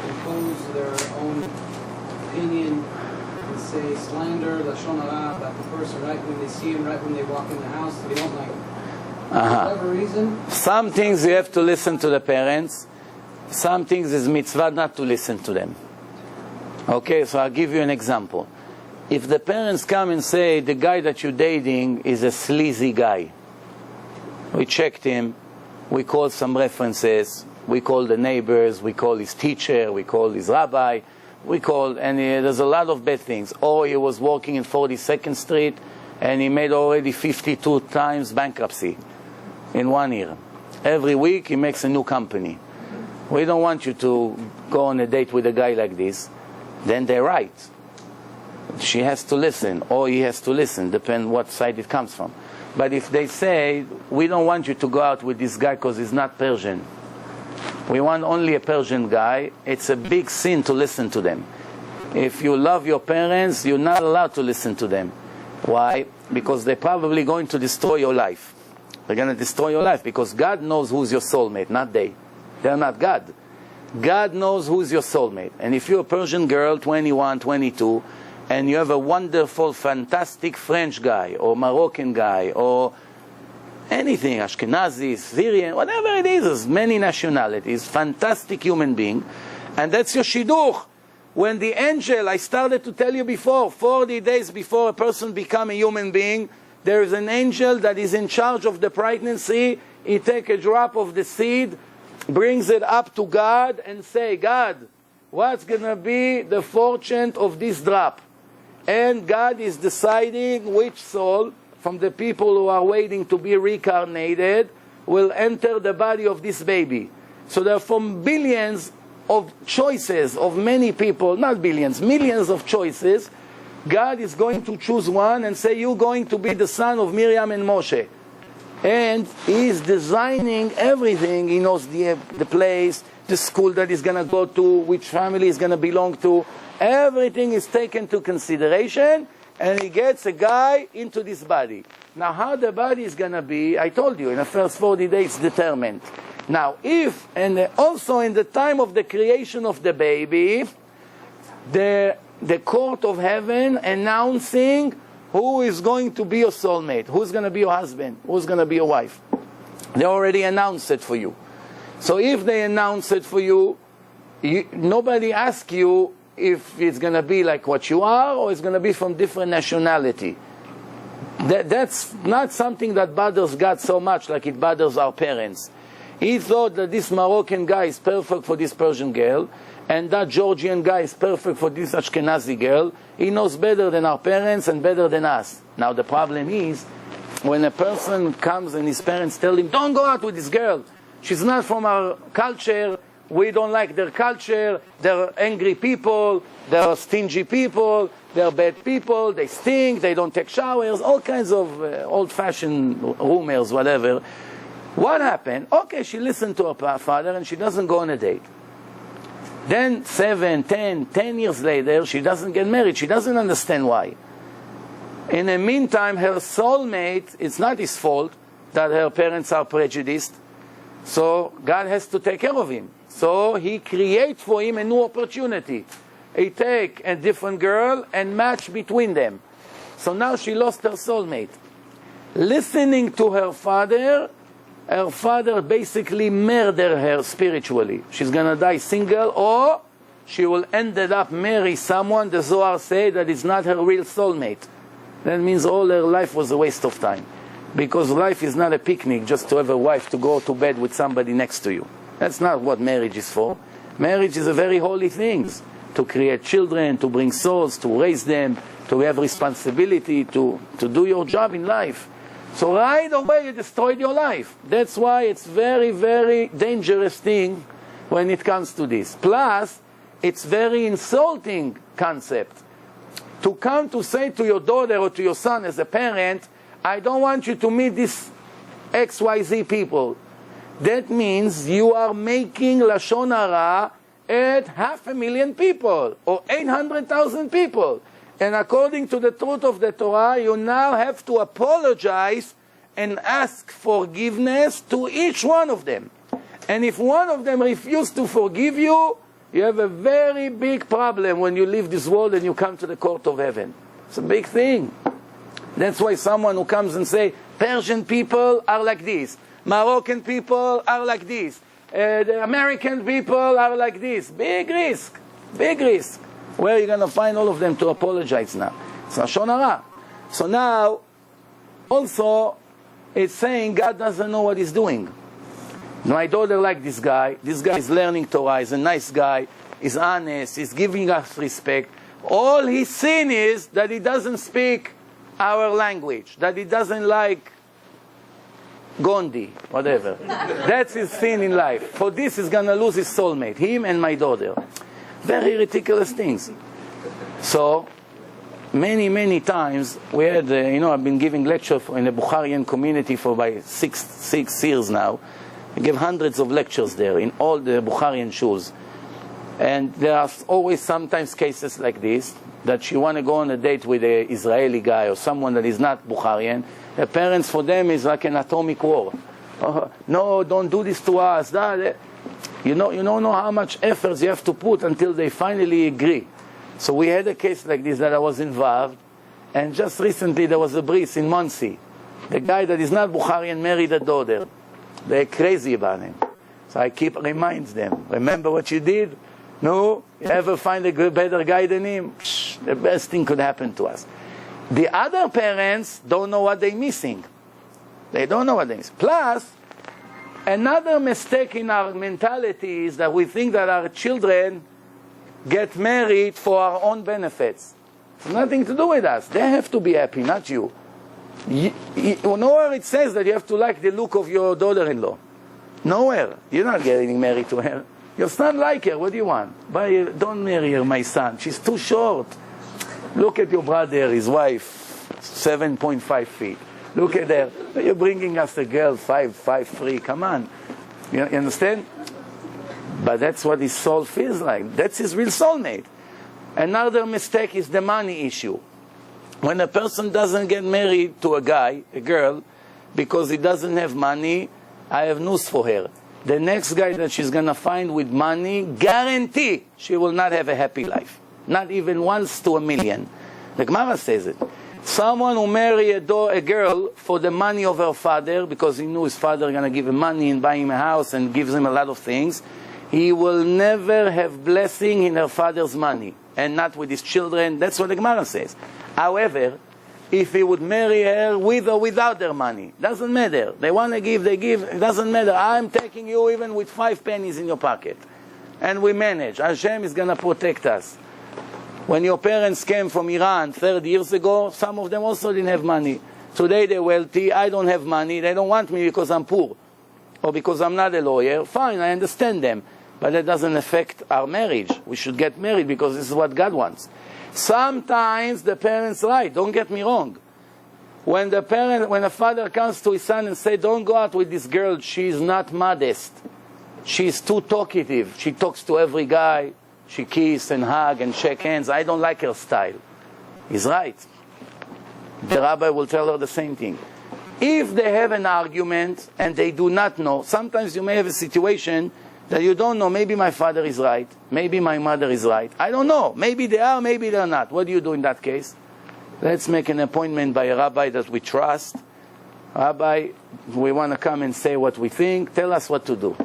impose their own opinion and say slander, lashon hara, about the person right when they see him, right when they walk in the house, they don't like him. For whatever reason. Some things you have to listen to the parents. Some things is mitzvah not to listen to them. Okay, so I'll give you an example. If the parents come and say, the guy that you're dating is a sleazy guy. We checked him, we called some references, we called the neighbors, we called his teacher, we called his rabbi, and there's a lot of bad things. Or he was working in 42nd Street and he made already 52 times bankruptcy in 1 year. Every week he makes a new company. We don't want you to go on a date with a guy like this. Then they're right. She has to listen, or he has to listen, depend what side it comes from. But if they say, we don't want you to go out with this guy because he's not Persian, we want only a Persian guy, it's a big sin to listen to them. If you love your parents, you're not allowed to listen to them. Why? Because they're probably going to destroy your life. They're going to destroy your life because God knows who's your soulmate, not they. They're not God. God knows who's your soulmate. And if you're a Persian girl, 21, 22, and you have a wonderful, fantastic French guy, or Moroccan guy, or anything, Ashkenazi, Syrian, whatever it is, there's many nationalities, fantastic human being, and that's your shidduch. When the angel, I started to tell you before, 40 days before a person becomes a human being, there is an angel that is in charge of the pregnancy. He takes a drop of the seed, brings it up to God and say, God, what's going to be the fortune of this drop? And God is deciding which soul from the people who are waiting to be reincarnated will enter the body of this baby. So there are from billions of choices of many people, not billions, millions of choices, God is going to choose one and say, you're going to be the son of Miriam and Moshe. And he is designing everything. He knows the place, the school that he's going to go to, which family he's going to belong to. Everything is taken into consideration, and he gets a guy into this body. Now, how the body is going to be, I told you, in the first 40 days, determined. Now, if, and also in the time of the creation of the baby, the court of heaven announcing who is going to be your soulmate, who's going to be your husband, who's going to be your wife. They already announced it for you. So if they announce it for you, nobody asks you if it's going to be like what you are or it's going to be from different nationality. That's not something that bothers God so much like it bothers our parents. He thought that this Moroccan guy is perfect for this Persian girl, and that Georgian guy is perfect for this Ashkenazi girl. He knows better than our parents and better than us. Now the problem is, when a person comes and his parents tell him, don't go out with this girl, she's not from our culture, we don't like their culture, they're angry people, they're stingy people, they're bad people, they stink, they don't take showers, all kinds of old-fashioned rumors, whatever. What happened? Okay, she listened to her father and she doesn't go on a date. Then 7, 10 years later, she doesn't get married. She doesn't understand why. In the meantime, her soulmate, it's not his fault that her parents are prejudiced. So God has to take care of him. So he creates for him a new opportunity. He take a different girl and match between them. So now she lost her soulmate. Listening to her father basically murdered her spiritually. She's going to die single, or she will end up marry someone, the Zohar say, that is not her real soulmate. That means all her life was a waste of time. Because life is not a picnic just to have a wife to go to bed with somebody next to you. That's not what marriage is for. Marriage is a very holy thing. To create children, to bring souls, to raise them, to have responsibility, to do your job in life. So right away you destroyed your life. That's why it's very, very dangerous thing when it comes to this. Plus, it's very insulting concept. To come to say to your daughter or to your son as a parent, I don't want you to meet these XYZ people. That means you are making Lashon Hara at 500,000 people or 800,000 people. And according to the truth of the Torah, you now have to apologize and ask forgiveness to each one of them. And if one of them refuses to forgive you, you have a very big problem when you leave this world and you come to the court of heaven. It's a big thing. That's why someone who comes and say, Persian people are like this, Moroccan people are like this, the American people are like this. Big risk. Big risk. Where are you going to find all of them to apologize now? It's Lashon Hara. So now, also, it's saying God doesn't know what he's doing. My daughter likes this guy. This guy is learning Torah. He's a nice guy. He's honest. He's giving us respect. All his sin is that he doesn't speak our language. That he doesn't like Gondi, whatever. That's his sin in life. For this, he's going to lose his soulmate. Him and my daughter. Very ridiculous things. So, many times, we had, I've been giving lectures in the Bukharian community for about six years now. I give hundreds of lectures there in all the Bukharian shuls. And there are always sometimes cases like this, that you want to go on a date with an Israeli guy or someone that is not Bukharian. The parents, for them, is like an atomic war. No, don't do this to us. You don't know how much effort you have to put until they finally agree. So we had a case like this that I was involved, and just recently there was a bris in Monsey. The guy that is not Bukharian married a daughter. They're crazy about him. So I keep reminds them, remember what you did? No? You ever find a better guy than him? The best thing could happen to us. The other parents don't know what they're missing. They don't know what they're missing. Plus, another mistake in our mentality is that we think that our children get married for our own benefits. It's nothing to do with us. They have to be happy, not you. Nowhere it says that you have to like the look of your daughter-in-law. Nowhere. You're not getting married to her. Your son like her. What do you want? Don't marry her, my son. She's too short. Look at your brother, his wife, 7.5 feet. Look at her. You're bringing us a girl, 5'3". Come on. You understand? But that's what his soul feels like. That's his real soulmate. Another mistake is the money issue. When a person doesn't get married to a guy, a girl, because he doesn't have money, I have news for her. The next guy that she's going to find with money, guarantee she will not have a happy life. Not even once to a million. The Gemara says it. Someone who married a girl for the money of her father, because he knew his father going to give him money and buy him a house and gives him a lot of things, he will never have blessing in her father's money. And not with his children. That's what the Gemara says. However, if he would marry her with or without their money, doesn't matter. They want to give, they give. It doesn't matter. I'm taking you even with 5 pennies in your pocket. And we manage. Hashem is going to protect us. When your parents came from Iran 30 years ago, some of them also didn't have money. Today they're wealthy. I don't have money. They don't want me because I'm poor. Or because I'm not a lawyer. Fine, I understand them. But that doesn't affect our marriage. We should get married because this is what God wants. Sometimes the parents lie. Don't get me wrong. When a father comes to his son and says, don't go out with this girl, she's not modest. She's too talkative. She talks to every guy. She kiss and hug and shake hands. I don't like her style. He's right. The rabbi will tell her the same thing. If they have an argument and they do not know, sometimes you may have a situation that you don't know. Maybe my father is right. Maybe my mother is right. I don't know. Maybe they are, maybe they're not. What do you do in that case? Let's make an appointment by a rabbi that we trust. Rabbi, we want to come and say what we think. Tell us what to do.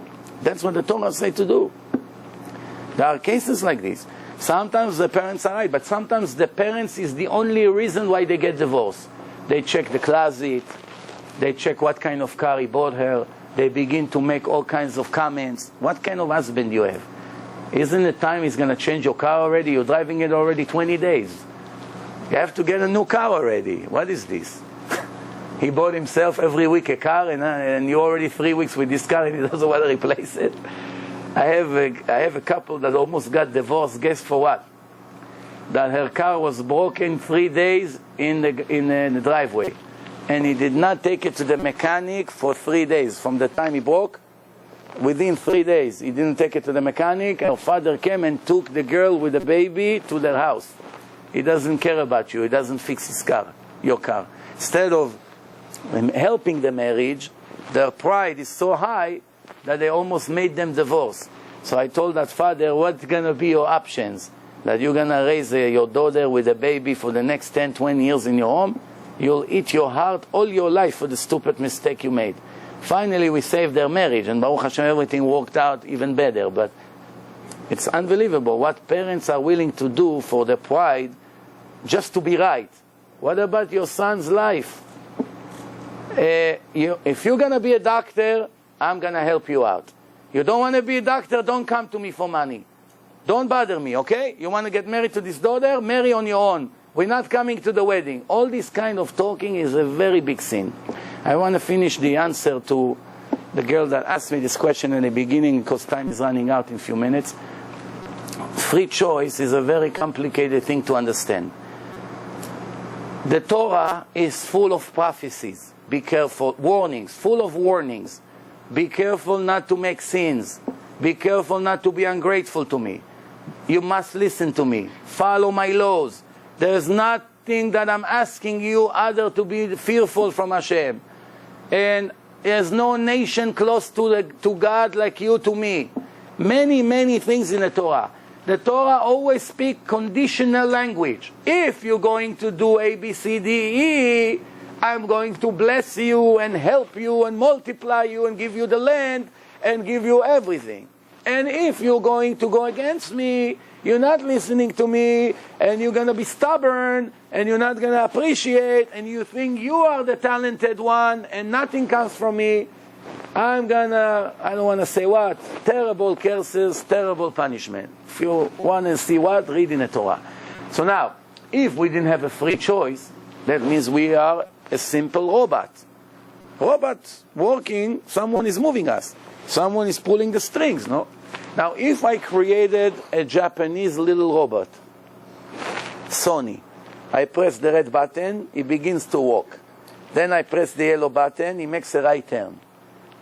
That's what the Torah says to do. There are cases like this. Sometimes the parents are right, but sometimes the parents is the only reason why they get divorced. They check the closet. They check what kind of car he bought her. They begin to make all kinds of comments. What kind of husband you have? Isn't it time he's going to change your car already? You're driving it already 20 days. You have to get a new car already. What is this? He bought himself every week a car, and you're already 3 weeks with this car and he doesn't want to replace it. I have a couple that almost got divorced. Guess for what? That her car was broken 3 days in the driveway. And he did not take it to the mechanic for 3 days. From the time he broke, within 3 days, he didn't take it to the mechanic. Her father came and took the girl with the baby to their house. He doesn't care about you. He doesn't fix his car, your car. Instead of helping the marriage, their pride is so high that they almost made them divorce. So I told that father, what's going to be your options? That you're going to raise your daughter with a baby for the next 10, 20 years in your home? You'll eat your heart all your life for the stupid mistake you made. Finally, we saved their marriage, and Baruch Hashem, everything worked out even better. But it's unbelievable what parents are willing to do for the pride just to be right. What about your son's life? If you're going to be a doctor, I'm going to help you out. You don't want to be a doctor, don't come to me for money. Don't bother me, okay? You want to get married to this daughter? Marry on your own. We're not coming to the wedding. All this kind of talking is a very big sin. I want to finish the answer to the girl that asked me this question in the beginning, because time is running out in a few minutes. Free choice is a very complicated thing to understand. The Torah is full of prophecies. Be careful. Warnings, full of warnings. Be careful not to make sins. Be careful not to be ungrateful to me. You must listen to me. Follow my laws. There's nothing that I'm asking you other to be fearful from Hashem. And there's no nation close to God like you to me. Many, many things in the Torah. The Torah always speaks conditional language. If you're going to do A, B, C, D, E, I'm going to bless you and help you and multiply you and give you the land and give you everything. And if you're going to go against me, you're not listening to me, and you're going to be stubborn, and you're not going to appreciate, and you think you are the talented one, and nothing comes from me, I don't want to say what, terrible curses, terrible punishment. If you want to see what, read in the Torah. So now, if we didn't have a free choice, that means we are a simple robot. Robot working, someone is moving us. Someone is pulling the strings, no? Now, if I created a Japanese little robot, Sony, I press the red button, it begins to walk. Then I press the yellow button, it makes a right turn.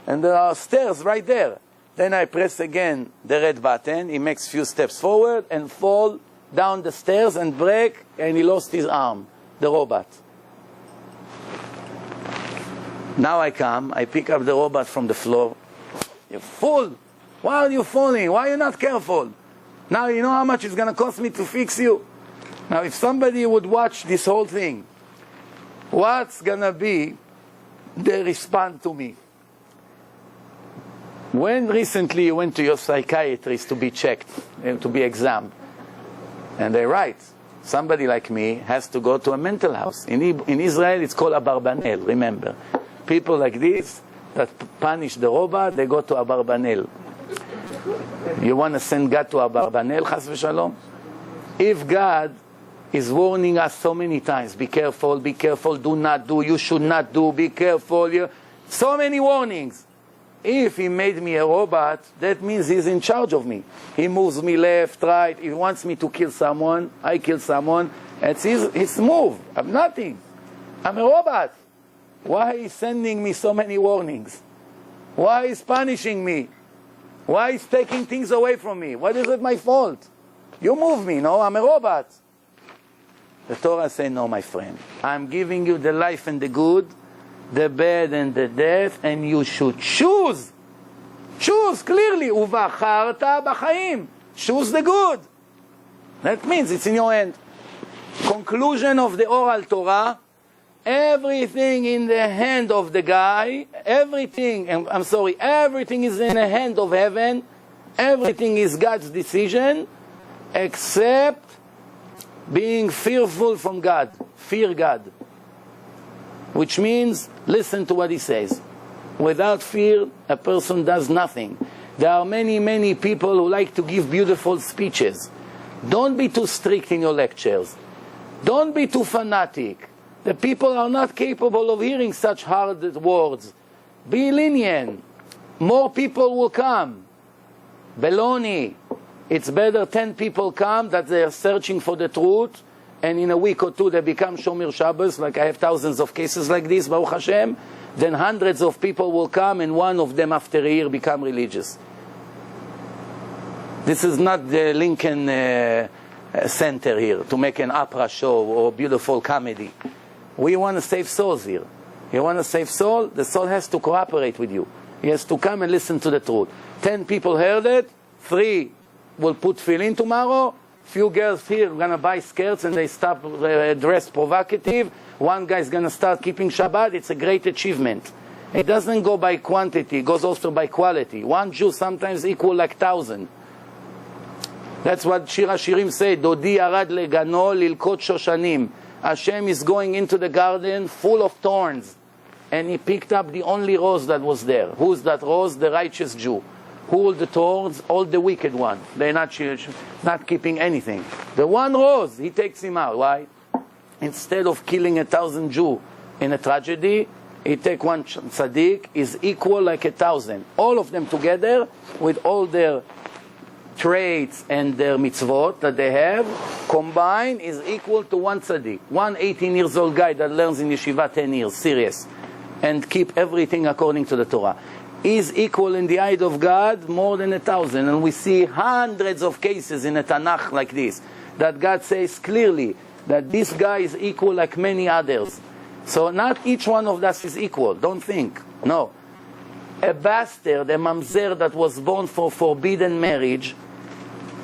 And there are stairs right there. Then I press again the red button, he makes few steps forward and fall down the stairs and break, and he lost his arm, the robot. Now I come, I pick up the robot from the floor. You fool! Why are you falling? Why are you not careful? Now you know how much it's going to cost me to fix you? Now if somebody would watch this whole thing, what's going to be the response to me? When recently you went to your psychiatrist to be checked, and to be examined, and they write, somebody like me has to go to a mental house. In Israel it's called Abarbanel, remember. People like this that punish the robot, they go to Abarbanel. You want to send God to Abarbanel, Chas v'shalom? If God is warning us so many times, be careful, do not do, you should not do, be careful, so many warnings. If he made me a robot, that means he's in charge of me. He moves me left, right, he wants me to kill someone, I kill someone, it's his move, I'm nothing. I'm a robot. Why is he sending me so many warnings? Why is he punishing me? Why is he taking things away from me? What is it my fault? You move me, no? I'm a robot. The Torah says, no, my friend. I'm giving you the life and the good, the bad and the death, and you should choose. Choose clearly. Uvacharta b'chaim. Choose the good. That means it's in your hand. Conclusion of the oral Torah. Everything in the hand of the guy, everything is in the hand of heaven, everything is God's decision, except being fearful from God. Fear God. Which means, listen to what he says. Without fear, a person does nothing. There are many, many people who like to give beautiful speeches. Don't be too strict in your lectures. Don't be too fanatic. The people are not capable of hearing such hard words. Be lenient. More people will come. Baloney. It's better 10 people come that they are searching for the truth, and in a week or two they become Shomer Shabbos, like I have thousands of cases like this, Baruch Hashem. Then hundreds of people will come, and one of them after a year become religious. This is not the Lincoln Center here to make an opera show or beautiful comedy. We want to save souls here. You want to save soul? The soul has to cooperate with you. He has to come and listen to the truth. 10 people heard it, 3 will put tefillin tomorrow, few girls here are going to buy skirts and they stop dress provocative, one guy is going to start keeping Shabbat. It's a great achievement. It doesn't go by quantity, it goes also by quality. One Jew sometimes equal like 1,000. That's what Shir HaShirim say, Dodi arad legano lilkot shoshanim. Hashem is going into the garden full of thorns. And he picked up the only rose that was there. Who's that rose? The righteous Jew. Who are the thorns? All the wicked one. They're not keeping anything. The one rose, he takes him out. Why? Instead of killing 1,000 Jews in a tragedy, he take one tzaddik, is equal like 1,000. All of them together, with all their traits and their mitzvot that they have, combined is equal to one tzaddik. One 18 years old guy that learns in yeshiva 10 years, serious, and keep everything according to the Torah, is equal in the eye of God more than 1,000. And we see hundreds of cases in the Tanakh like this, that God says clearly that this guy is equal like many others. So not each one of us is equal, don't think. No. A bastard, a mamzer that was born for forbidden marriage,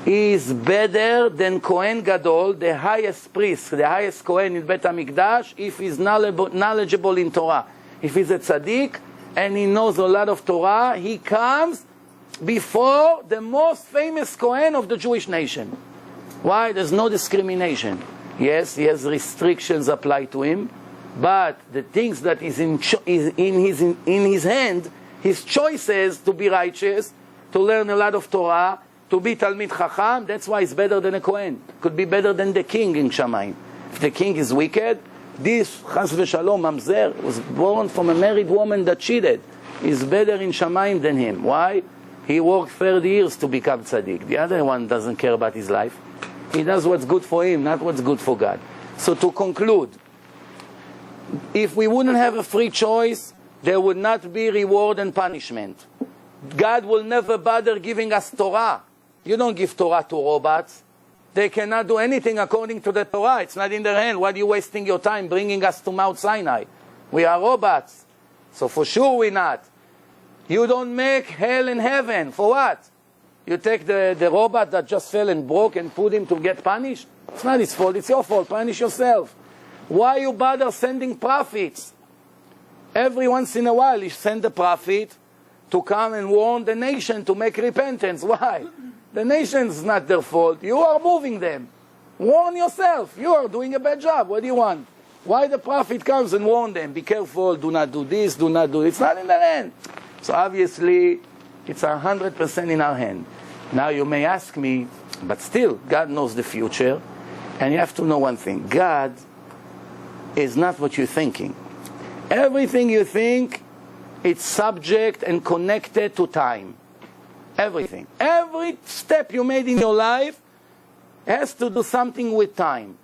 is better than Kohen Gadol, the highest priest, the highest Kohen in Bet HaMikdash, if he's knowledgeable in Torah. If he's a tzaddik and he knows a lot of Torah, he comes before the most famous Kohen of the Jewish nation. Why? There's no discrimination. Yes, he has restrictions applied to him, but the things that is in his hand, his choices to be righteous, to learn a lot of Torah, to be Talmid Chacham, that's why he's better than a Kohen. Could be better than the king in Shamayim. If the king is wicked, this Chas v'Shalom Mamzer was born from a married woman that cheated, is better in Shamayim than him. Why? He worked 30 years to become tzaddik. The other one doesn't care about his life. He does what's good for him, not what's good for God. So to conclude, if we wouldn't have a free choice, there would not be reward and punishment. God will never bother giving us Torah. You don't give Torah to robots. They cannot do anything according to the Torah. It's not in their hand. Why are you wasting your time bringing us to Mount Sinai? We are robots. So for sure we're not. You don't make hell and heaven. For what? You take the robot that just fell and broke and put him to get punished? It's not his fault. It's your fault. Punish yourself. Why you bother sending prophets? Every once in a while you send a prophet to come and warn the nation to make repentance. Why? The nation is not their fault. You are moving them. Warn yourself. You are doing a bad job. What do you want? Why the prophet comes and warn them? Be careful. Do not do this. Do not do this. It's not in their hand. So obviously, it's 100% in our hand. Now you may ask me, but still, God knows the future. And you have to know one thing. God is not what you're thinking. Everything you think, it's subject and connected to time. Everything. Every step you made in your life has to do something with time.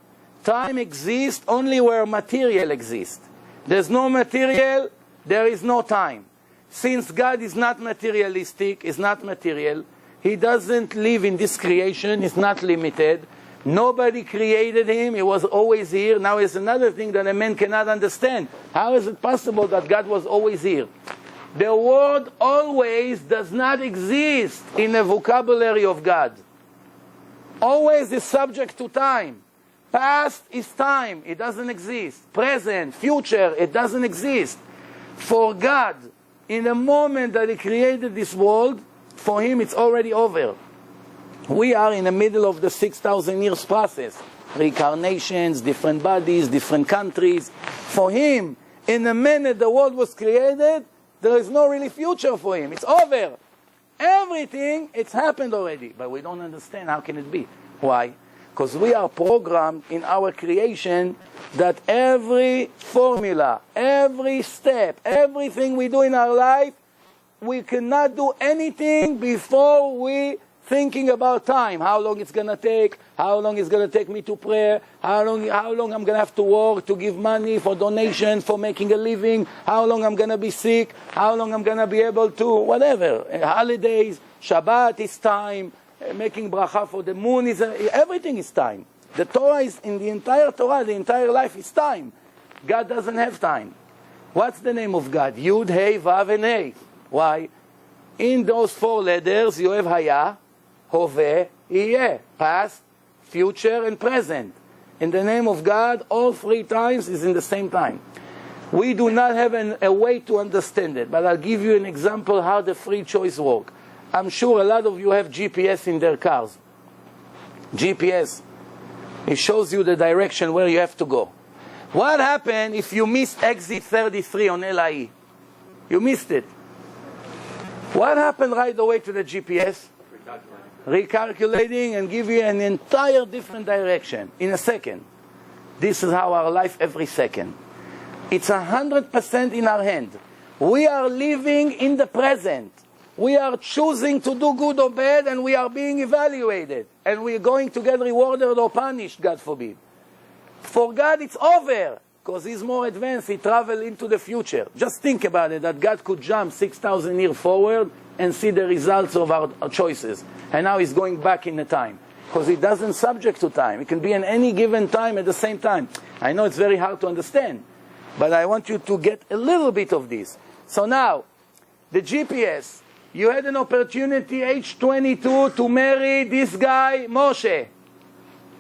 Time exists only where material exists. There's no material, there is no time. Since God is not materialistic, is not material, He doesn't live in this creation, He's not limited. Nobody created Him, He was always here. Now it's another thing that a man cannot understand. How is it possible that God was always here? The word always does not exist in the vocabulary of God. Always is subject to time. Past is time, it doesn't exist. Present, future, it doesn't exist. For God, in the moment that He created this world, for Him it's already over. We are in the middle of the 6,000 years process. Reincarnations, different bodies, different countries. For Him, in the minute the world was created, there is no really future for Him. It's over. Everything, it's happened already. But we don't understand how can it be. Why? Because we are programmed in our creation that every formula, every step, everything we do in our life, we cannot do anything before we thinking about time. How long it's going to take, how long it's going to take me to prayer, how long I'm going to have to work to give money for donation, for making a living, how long I'm going to be sick, how long I'm going to be able to, whatever. Holidays, Shabbat is time, making bracha for the moon, everything is time. The Torah is, in the entire Torah, the entire life is time. God doesn't have time. What's the name of God? Yud, Hey, Vav, and Hey. Why? In those 4 letters, you have Haya, Hove, Yeh, past, future, and present. In the name of God, all 3 times is in the same time. We do not have a way to understand it, but I'll give you an example how the free choice works. I'm sure a lot of you have GPS in their cars. GPS. It shows you the direction where you have to go. What happened if you missed exit 33 on LIE? You missed it. What happened right away to the GPS? Recalculating and give you an entire different direction in a second. This is how our life every second. It's 100% in our hand. We are living in the present. We are choosing to do good or bad, and we are being evaluated. And we are going to get rewarded or punished, God forbid. For God, it's over, because He's more advanced. He traveled into the future. Just think about it, that God could jump 6,000 years forward and see the results of our choices. And now He's going back in the time, because He doesn't subject to time. It can be in any given time at the same time. I know it's very hard to understand, but I want you to get a little bit of this. So now, the GPS, you had an opportunity, age 22, to marry this guy, Moshe.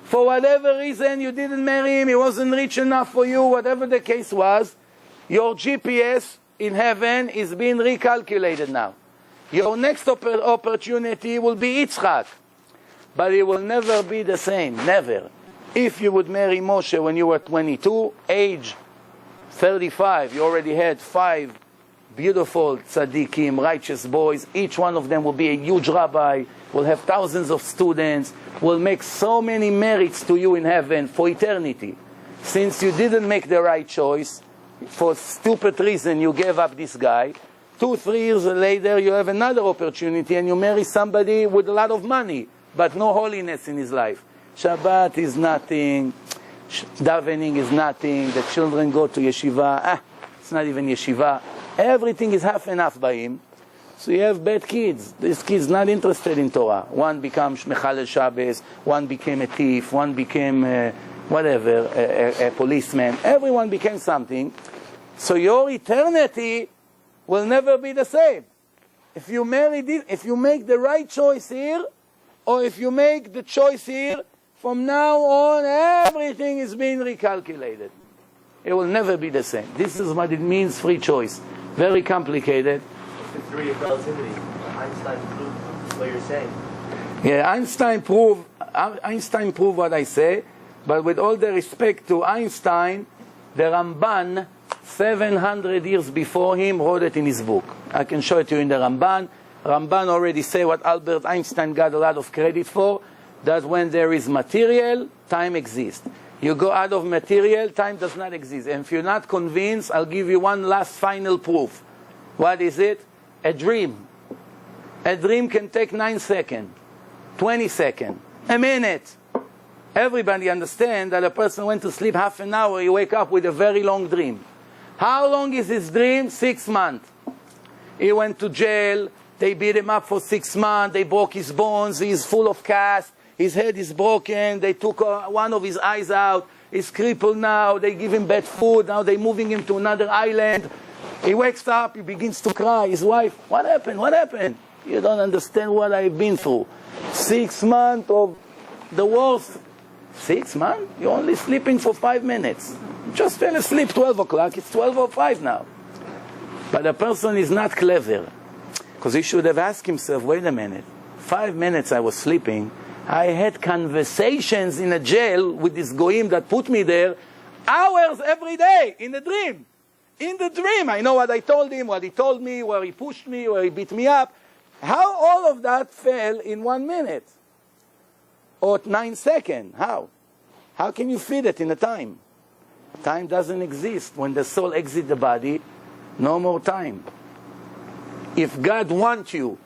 For whatever reason, you didn't marry him, he wasn't rich enough for you, whatever the case was, your GPS in heaven is being recalculated now. Your next opportunity will be Yitzchak. But it will never be the same, never. If you would marry Moshe when you were 22, age 35, you already had 5 beautiful tzaddikim, righteous boys. Each one of them will be a huge rabbi, will have thousands of students, will make so many merits to you in heaven for eternity. Since you didn't make the right choice, for stupid reason you gave up this guy, 2-3 years later you have another opportunity and you marry somebody with a lot of money, but no holiness in his life. Shabbat is nothing, davening is nothing, the children go to yeshiva, it's not even yeshiva. Everything is half and half by him. So you have bad kids. These kids not interested in Torah. One becomes Mechalel Shabbos, one became a thief, one became a policeman. Everyone became something. So your eternity will never be the same. If you marry this, if you make the right choice here, or if you make the choice here, from now on everything is being recalculated. It will never be the same. This is what it means, free choice. Very complicated. The theory of relativity. Einstein proved what you're saying. Yeah, Einstein proved what I say, but with all the respect to Einstein, the Ramban, 700 years before him, wrote it in his book. I can show it to you in the Ramban. Ramban already say what Albert Einstein got a lot of credit for, that when there is material, time exists. You go out of material, time does not exist. And if you're not convinced, I'll give you one last final proof. What is it? A dream. A dream can take 9 seconds, 20 seconds, a minute. Everybody understands that a person went to sleep half an hour, you wake up with a very long dream. How long is his dream? 6 months. He went to jail, they beat him up for 6 months, they broke his bones, he's full of cast. His head is broken, they took one of his eyes out, he's crippled now, they give him bad food, now they're moving him to another island. He wakes up, he begins to cry, his wife, what happened, what happened? You don't understand what I've been through. 6 months of the worst. 6 months? You're only sleeping for 5 minutes. You just fell asleep 12 o'clock, it's 12:05 now. But the person is not clever, because he should have asked himself, wait a minute, 5 minutes I was sleeping, I had conversations in a jail with this goyim that put me there, hours every day, in a dream. In the dream, I know what I told him, what he told me, where he pushed me, where he beat me up. How all of that fell in 1 minute? Or 9 seconds? How? How can you fit it in a time? Time doesn't exist. When the soul exits the body, no more time. If God wants you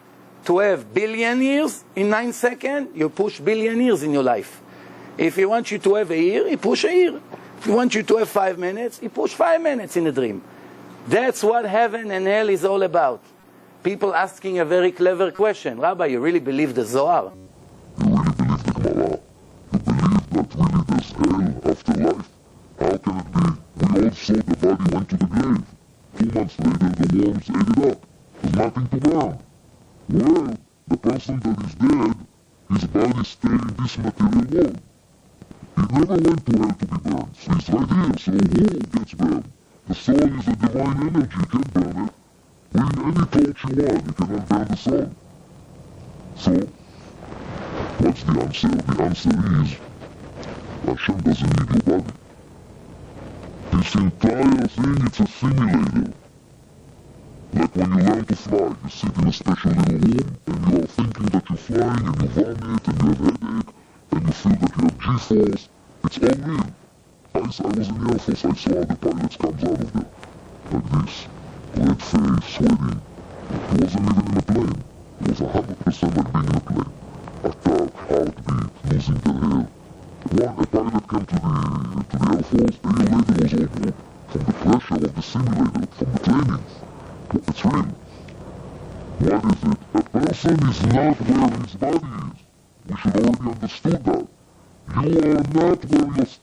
to have billion years in 9 seconds, you push billion years in your life. If He wants you to have a year, He push a year. If He wants you to have 5 minutes, He push 5 minutes in a dream. That's what heaven and hell is all about. People asking a very clever question. Rabbi, you really believe the Zohar? You really believe the Kabbalah? You believe that really there's hell after life? How can it be? We all saw the body went to the grave. 2 months later, the worms ate it up. There's nothing to burn. Well, the person that is dead, his body stays in this material world. He never went to hell to be burned. So he's right here, so who gets burned? The soul is a divine energy, you can't burn it. Bring any torch you want, you cannot burn the soul. So, what's the answer? The answer is, Hashem doesn't need your body. This entire thing, it's a simulator. Like when you learn to fly, you sit in a special little room, and you are thinking that you're flying, and you vomit, and you have headache, and you feel that you have G-force. It's all real. I was in the Air Force, I saw the pilots comes out of there. Like this. Red face, sweating. He wasn't even in a plane. It was 100% like being in a plane. Attack, heartbeat, losing their hair. A pilot came to the Air Force, a year later was over from the pressure of the simulator, from the training. It's real. What is it? A person is not where his body is. We should already understood that. You are not where your legs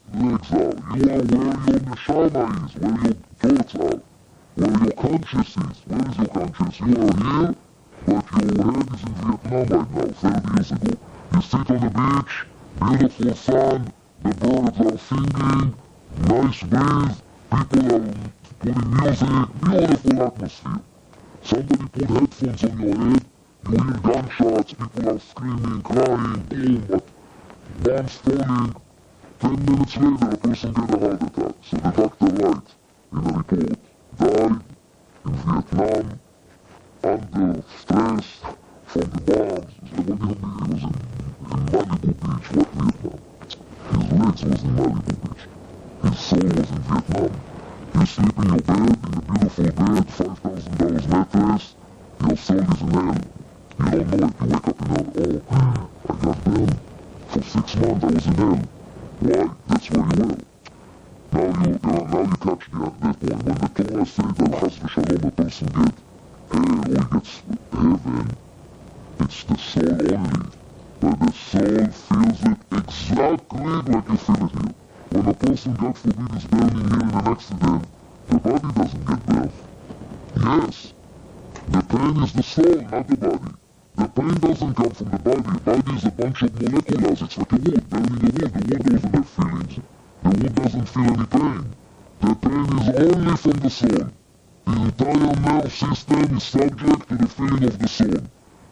are. You are where your neshama is, where your thoughts are, where your conscience is. Where is your conscience? You are here, but your head is in Vietnam right now, 30 years ago. You sit on the beach, beautiful sun, the birds are singing, nice breeze, people are putting music, beautiful atmosphere. Somebody put headphones on your head, you hear gunshots, people are screaming, crying, boom, but bombs falling. 10 minutes later, a person get a heart attack. So the doctor writes in a report, died in Vietnam under stress from the bombs. He was in Malibu Beach, what Vietnam? His legs was in Malibu Beach. His soul was in Vietnam. You sleep in your bed, in a beautiful bed, $5,000 mattress, your soul is in hell. You don't know it, you wake up and you're, oh, I got burned. For 6 months I was in hell. Why? That's where you were. Now you catch that point. When the Torah says that Chas v'Shalom a person gets hell or he gets heaven, it's the soul only. But the soul feels it exactly like you feel it here. When a person, God forbid, is burning here in an accident, the body doesn't get burned. Yes, the pain is the soul, not the body. The pain doesn't come from the body. The body is a bunch of molecules. It's like a wood, burning a wood. The wood doesn't have feelings. The wood doesn't feel any pain. The pain is only from the soul. The entire nerve system is subject to the feeling of the soul.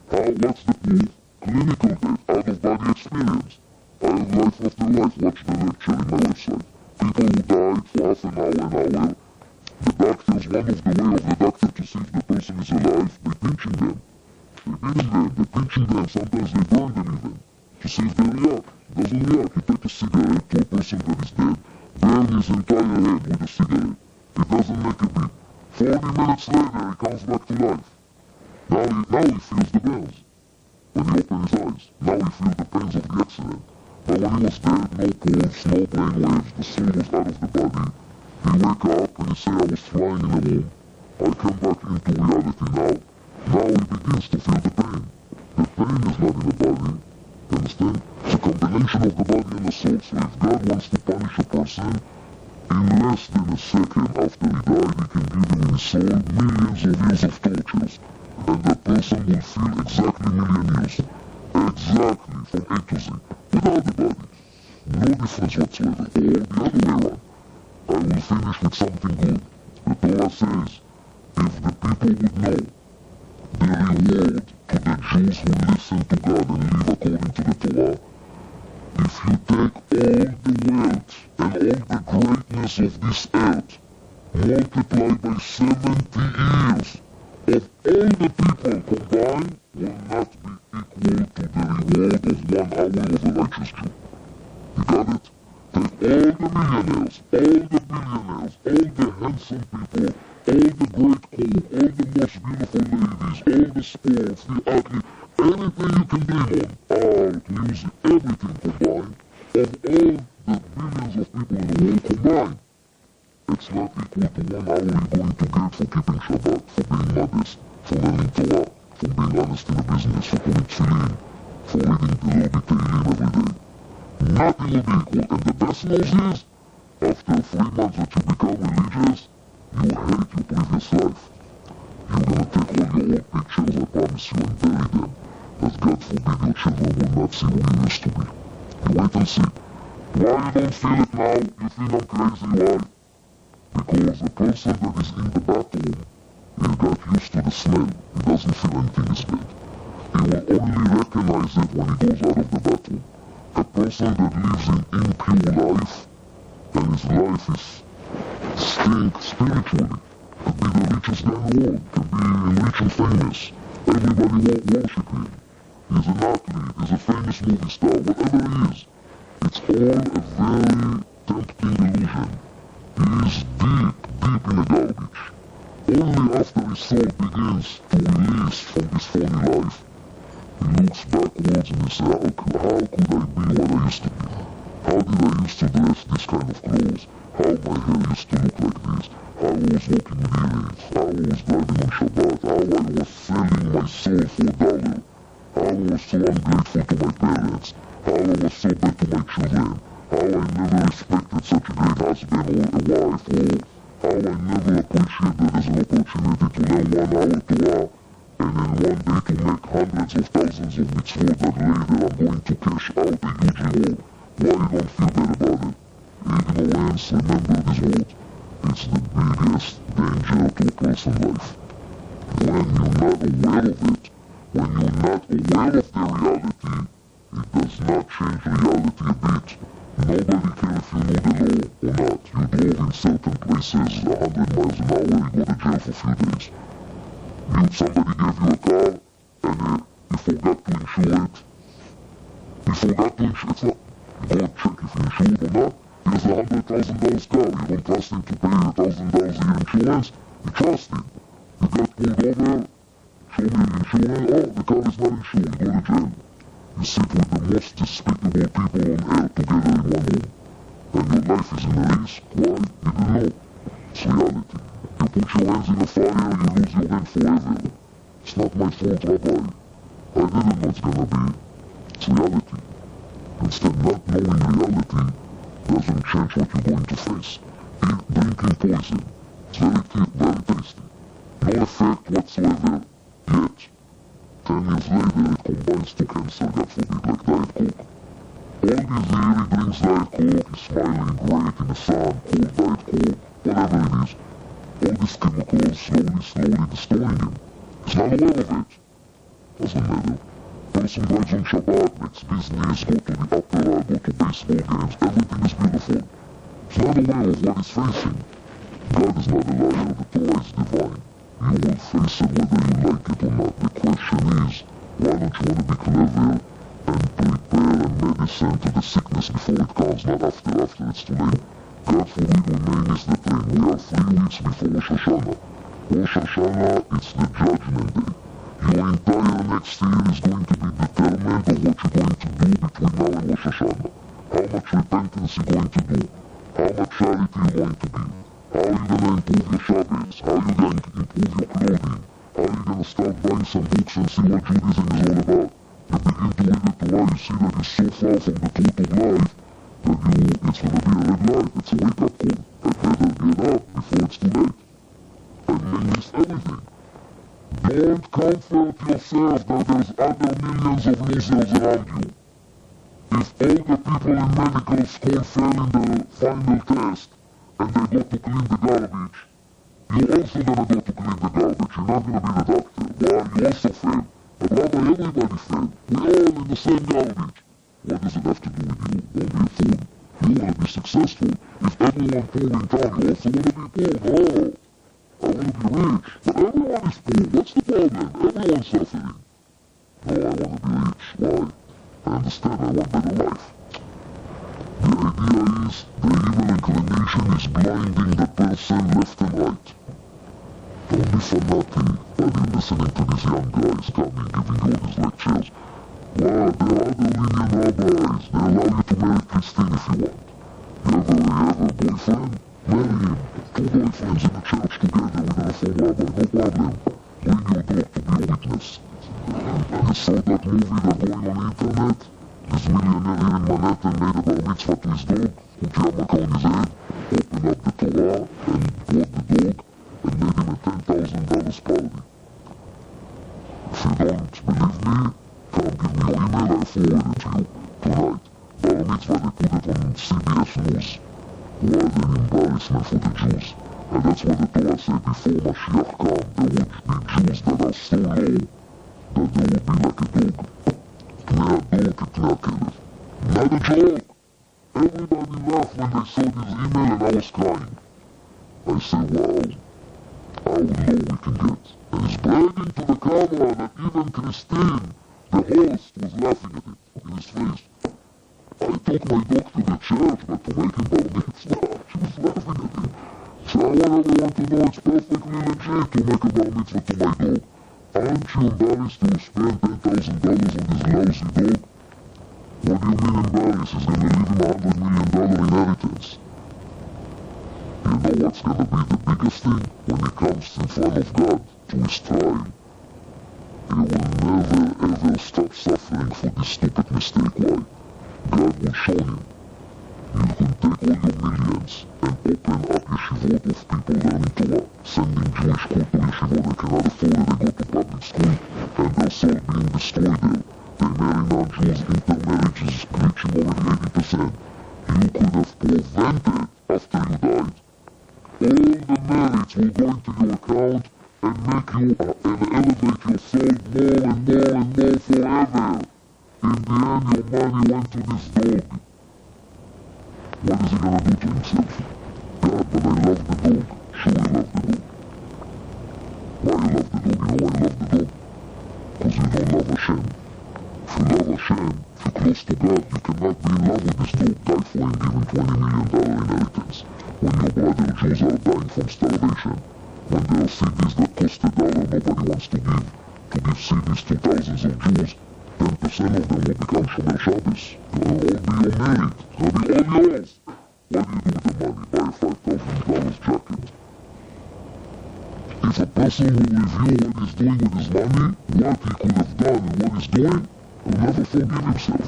What's the proof? Clinical death, out-of-body experience. I have life after life. Watch the lecture in my website. People who died for half an hour. The doctors, one of the way of the doctor to see if the person is alive, they're pinching them. They're pinching them, sometimes they burn them even, to see if they react. It doesn't react. You take a cigarette to a person that is dead, burn his entire head with a cigarette. It doesn't make a beat. 40 minutes later, he comes back to life. Now he feels the burns. When he opens his eyes, now he feels the pains of the accident. But when he was dead, no pulse, no brain waves, the soul was out of the body. He wake up and he say, I was flying in a room. I came back into reality now. Now he begins to feel the pain. The pain is not in the body. You understand? It's a combination of the body and the soul. So if God wants to punish a person, in less than a second after he died, he can give him in his soul millions of years of tortures. And the person will feel exactly million years. Exactly, from A to Z. Without the body. No difference whatsoever. Or the other way around. I will finish with something good. The Torah says, if the people would know the reward to the Jews who listen to God and live according to the Torah, if you take all the wealth and all the greatness of this earth, multiply by 70 years, of all the people combined, will not be equal to the reward of 1 hour of a righteous Jew. You got it? Take all the millionaires, all the billionaires, all the handsome people, all the great cool, all the most beautiful ladies, all the sports, the athletes, anything you can dream on, art, music, everything combined, of all the billions of people in the world combined, it's not equal to 1 hour you're going to get for keeping Shabbat, for being modest, for learning Torah, for being honest in the business, for putting tefillin, for reading the Lobby Tehillim every day. Nothing will be equal, and the best news is, after 3 months that you become religious, you hate your previous life. You're gonna take all your old pictures, I promise you, and bury them, as God forbid your children will not see who you used to be. You wait and see. Why you don't feel it now? You think I'm crazy, why? Because the person that is in the bathroom, he got used to the smell. He doesn't feel anything is bad. He will only recognize it when he goes out of the bathroom. A person that lives an impure life, and his life is stink spiritually, could be the richest guy in the world, could be rich and famous. Everybody will worship him. He's an athlete, he's a famous movie star, whatever he is. It's all a very tempting illusion. He is deep, deep in the garbage. Only after his soul begins to release from this phony life, he looks backwards and he says, how could I be what I used to be? How did I used to dress this kind of clothes? How my hair used to look like this? How I was walking with earrings? How I was driving on Shabbat? How I was selling my soul for $1? How I was so ungrateful to my parents? How I was so bad to my children? How I never respected such a great husband or a wife, or how I never appreciated there's an opportunity to learn 1 hour Torah and in one day to make hundreds of thousands of mitzvot that later I'm going to cash out a huge reward. Why you don't feel bad about it? Ignorance, remember this word. It's the biggest danger to a person's life. When you're not aware of it, when you're not aware of the reality, it does not change reality a bit. Nobody cares if you know the law or not. You drove in certain places 100 miles an hour, you go to jail for a few days. Somebody gave you a car and you forgot to insure it. You forgot to insure it. You go check if you insure it or not. Here's a $100,000 car. You don't trust him to pay $1,000 a year insurance. You trust him. You got pulled over. Show me the insurance. Oh, the car is not insured. You go to jail. You sit with the most despicable people on earth together in one room. And your life is in a risk. Why? You didn't know. It's reality. You put your hands in the fire, you lose your hand forever. It's not my fault, Rabbi. I didn't know it's gonna be. It's reality. Instead, not knowing reality doesn't change what you're going to face. Drinking poison. It's very tasty. No effect whatsoever yet. 10 years later, it combines to cancer, God forbid, like Diet Coke. All this year, he drinks Diet Coke, he's smiling great in the sun, cold Diet Coke, whatever it is. All these chemicals slowly destroying him. He's not aware of it. Doesn't matter. Person drives on Shabbat, makes business, go to the opera, go to baseball games, everything is beautiful. He's not aware of what he's facing. God is not a liar, the Torah is divine. You will face it whether you like it or not. The question is, why don't you want to be clever and prepare a medicine to the sickness before it comes, not after it's too late. God forbid we may miss the train. We are 3 weeks before Rosh Hashanah. Rosh Hashanah, it's the judgment day. Your entire next year is going to be determined of what you're going to do between now and Rosh Hashanah. How much repentance you're going to do. How much charity you're going to give. How are you going to improve your Shabbos? How are you going to improve your clothing? How are you going to start buying some books and see what Judaism is all about? You begin to read the Torah, you see that you're so far from the truth of life that it's going to be a red light. It's a wake-up call. I better get up before it's too late. And you miss everything. Don't comfort yourself that there's other millions of losers around you. If all the people in medical school fail in the final test and they go to clean the garbage, you're also going to go to clean the garbage. You're not going to be the doctor. Why? You also fail. But rather everybody failed. We're all in the same garbage. What does it have to do with you? Don't be a fool. You want to be successful. If everyone poor in town, you also want to be poor. No. I want to be rich. But everyone is poor. What's the problem? Everyone's suffering. No, I want to be rich. Why? I understand. I want better life. The idea is the evil inclination is blinding the person left and right. Don't be fanatic while you're listening to these young guys coming giving you all these lectures. Wow, there are other lenient rabbis. They allow you to marry Christine if you want. You have a boyfriend? Marry him. 2 boyfriends in the church together with a reform rabbi. No problem. Bring your dog to be a witness. You saw that movie that's going on the internet? This millionaire here in Manhattan made a bar mitzvah to his dog, put yarmulke on his head, opened up the Torah and brought the dog and made him a $10,000 party. forward it to you tonight. Bar mitzvah, they put it on CBS News. Was an embarrassment for the Jews. And that's what the Torah said before Mashiach come. There would be Jews that are so low that they would be like a dog. Pnei הדור כפני הכלב. Not a joke. Everybody laughed when they saw this email and I was crying. I said, wow, how low we can get. And he's bragging to the camera that even Christine, the host, was laughing at it in his face. I took my dog to the church, but to make him bar mitzvah, she was laughing at him. So I want everyone to know it's perfectly legit to make a bar mitzvah to my dog. Aren't you embarrassed to spend $10,000 on this lousy dog? What do you mean embarrassed? He's gonna leave him $100 million inheritance. You know what's gonna be the biggest thing? When he comes in front of God to his trial, he will never ever stop suffering for this stupid mistake. Why? God will show him. You can take all your millions and open up yeshivot of people learning Torah, sending Jewish school to yeshivot. They cannot afford it, they go to public school, and their soul being destroyed there. They marry non-Jews, intermarriages reaching already 80%. You could have prevented after you died. All the merits will go into your account and make you and elevate your soul more and more and more forever. In the end, your money went to this dog. What is he gonna do to himself? God, but I love the dog. Sure, I love the dog. Why I love the dog? You know why I love the dog? Because you don't love Hashem. If you love Hashem, if you're close to God, you cannot be in love with this dog. Die for him, give him $20 million inheritance. When your brother Jews are dying from starvation, when there are CDs that cost $1 nobody wants to give CDs to thousands of Jews, 10% of them will become Shomer Shabbos. It'll all be your merit. It'll be all yours. What do you do with the money? Buy a $5,000 jacket. If a person will review what he's doing with his money, what he could have done and what he's doing, he'll never forgive himself.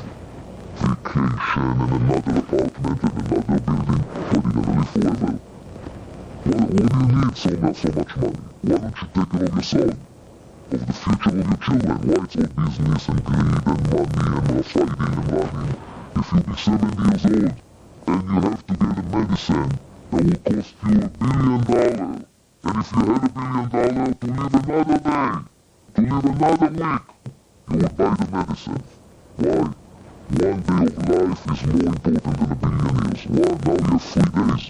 Vacation in another apartment in another building, what are you gonna live forever? What do you need so much money? Why don't you take care of your son? Of the future of your children? Why it's all business and greed and money and fighting and running? If you be 70 years old and you have to get a medicine that will cost you $1 billion, and if you had $1 billion to live another day, to live another week, you would buy the medicine. Why? One day of life is more important than $1 billion years. Why? Now you have 3 days.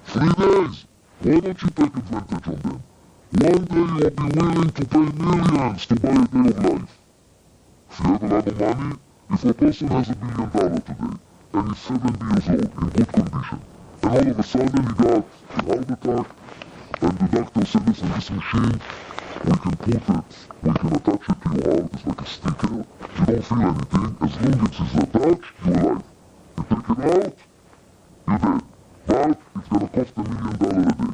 3 days! Why don't you take advantage of them? One day you'll be willing to pay millions to buy a day of life. If you have a lot of money, if a person has $1 billion today, and he's 70 years old, in good condition, and all of a sudden he got a heart attack, and the doctor said, listen, this machine, we can put it, we can attach it to your heart, it's like a sticker, you don't feel anything, as long as it's attached, you're alive. You take it out, you're dead. But it's gonna cost $1 million a day.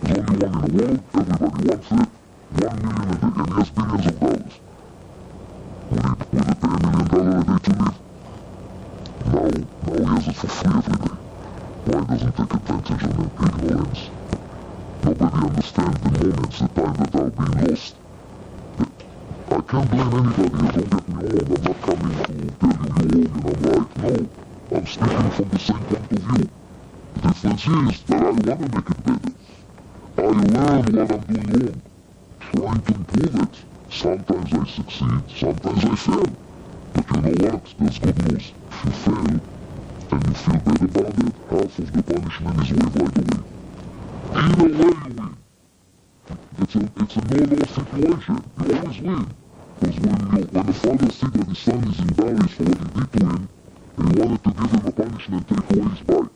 There's only one in the world, everybody wants it, $1 million a day, and he has billions of dollars. Would he pay $1 million a day to live? Now he has it for free every day. Why doesn't take advantage of it? Ignorance. Nobody understands the moments, the time that are being lost. I can't blame anybody, don't get me wrong, I'm not coming to tell you you're wrong and I'm right, no. I'm speaking from the same point of view. The difference is that I want to make it better. I learn what I'm doing wrong, trying to improve it. Sometimes I succeed, sometimes I fail. But you know what? There's good news. If you fail, and you feel bad about it, half of the punishment is waived right away. Either way you win. It's a no-loss situation. You always win. Because when the father sees that his son is embarrassed for what he did to him, and he wanted to give him a punishment, take away his bike.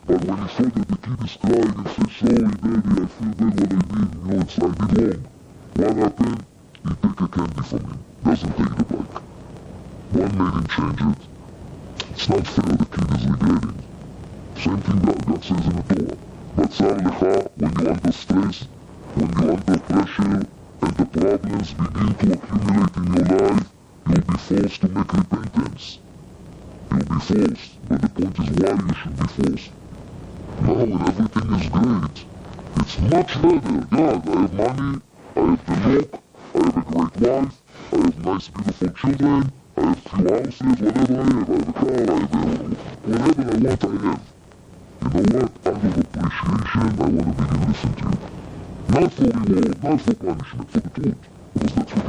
But when he saw that the kid is crying and says, sorry daddy, I feel bad what I did, you know, it's I did wrong. What happened? He take a candy from him, doesn't take the bike. One made him change it. It's not fair, the kid is regretting. Same thing God says in the Torah. Batzar lecha, when you're under stress, when you're under pressure, and the problems begin to accumulate in your life, you'll be forced to make repentance. You'll be forced, but the point is why you should be forced. Now when everything is great, it's much better. God, I have money, I have the look, I have a great wife, I have nice beautiful children, have few houses, whatever I have a car, I have whatever I want, I have. You know what? Out of appreciation, I want to begin listening to you. Not for reward, not for punishment, for the truth. Because the truth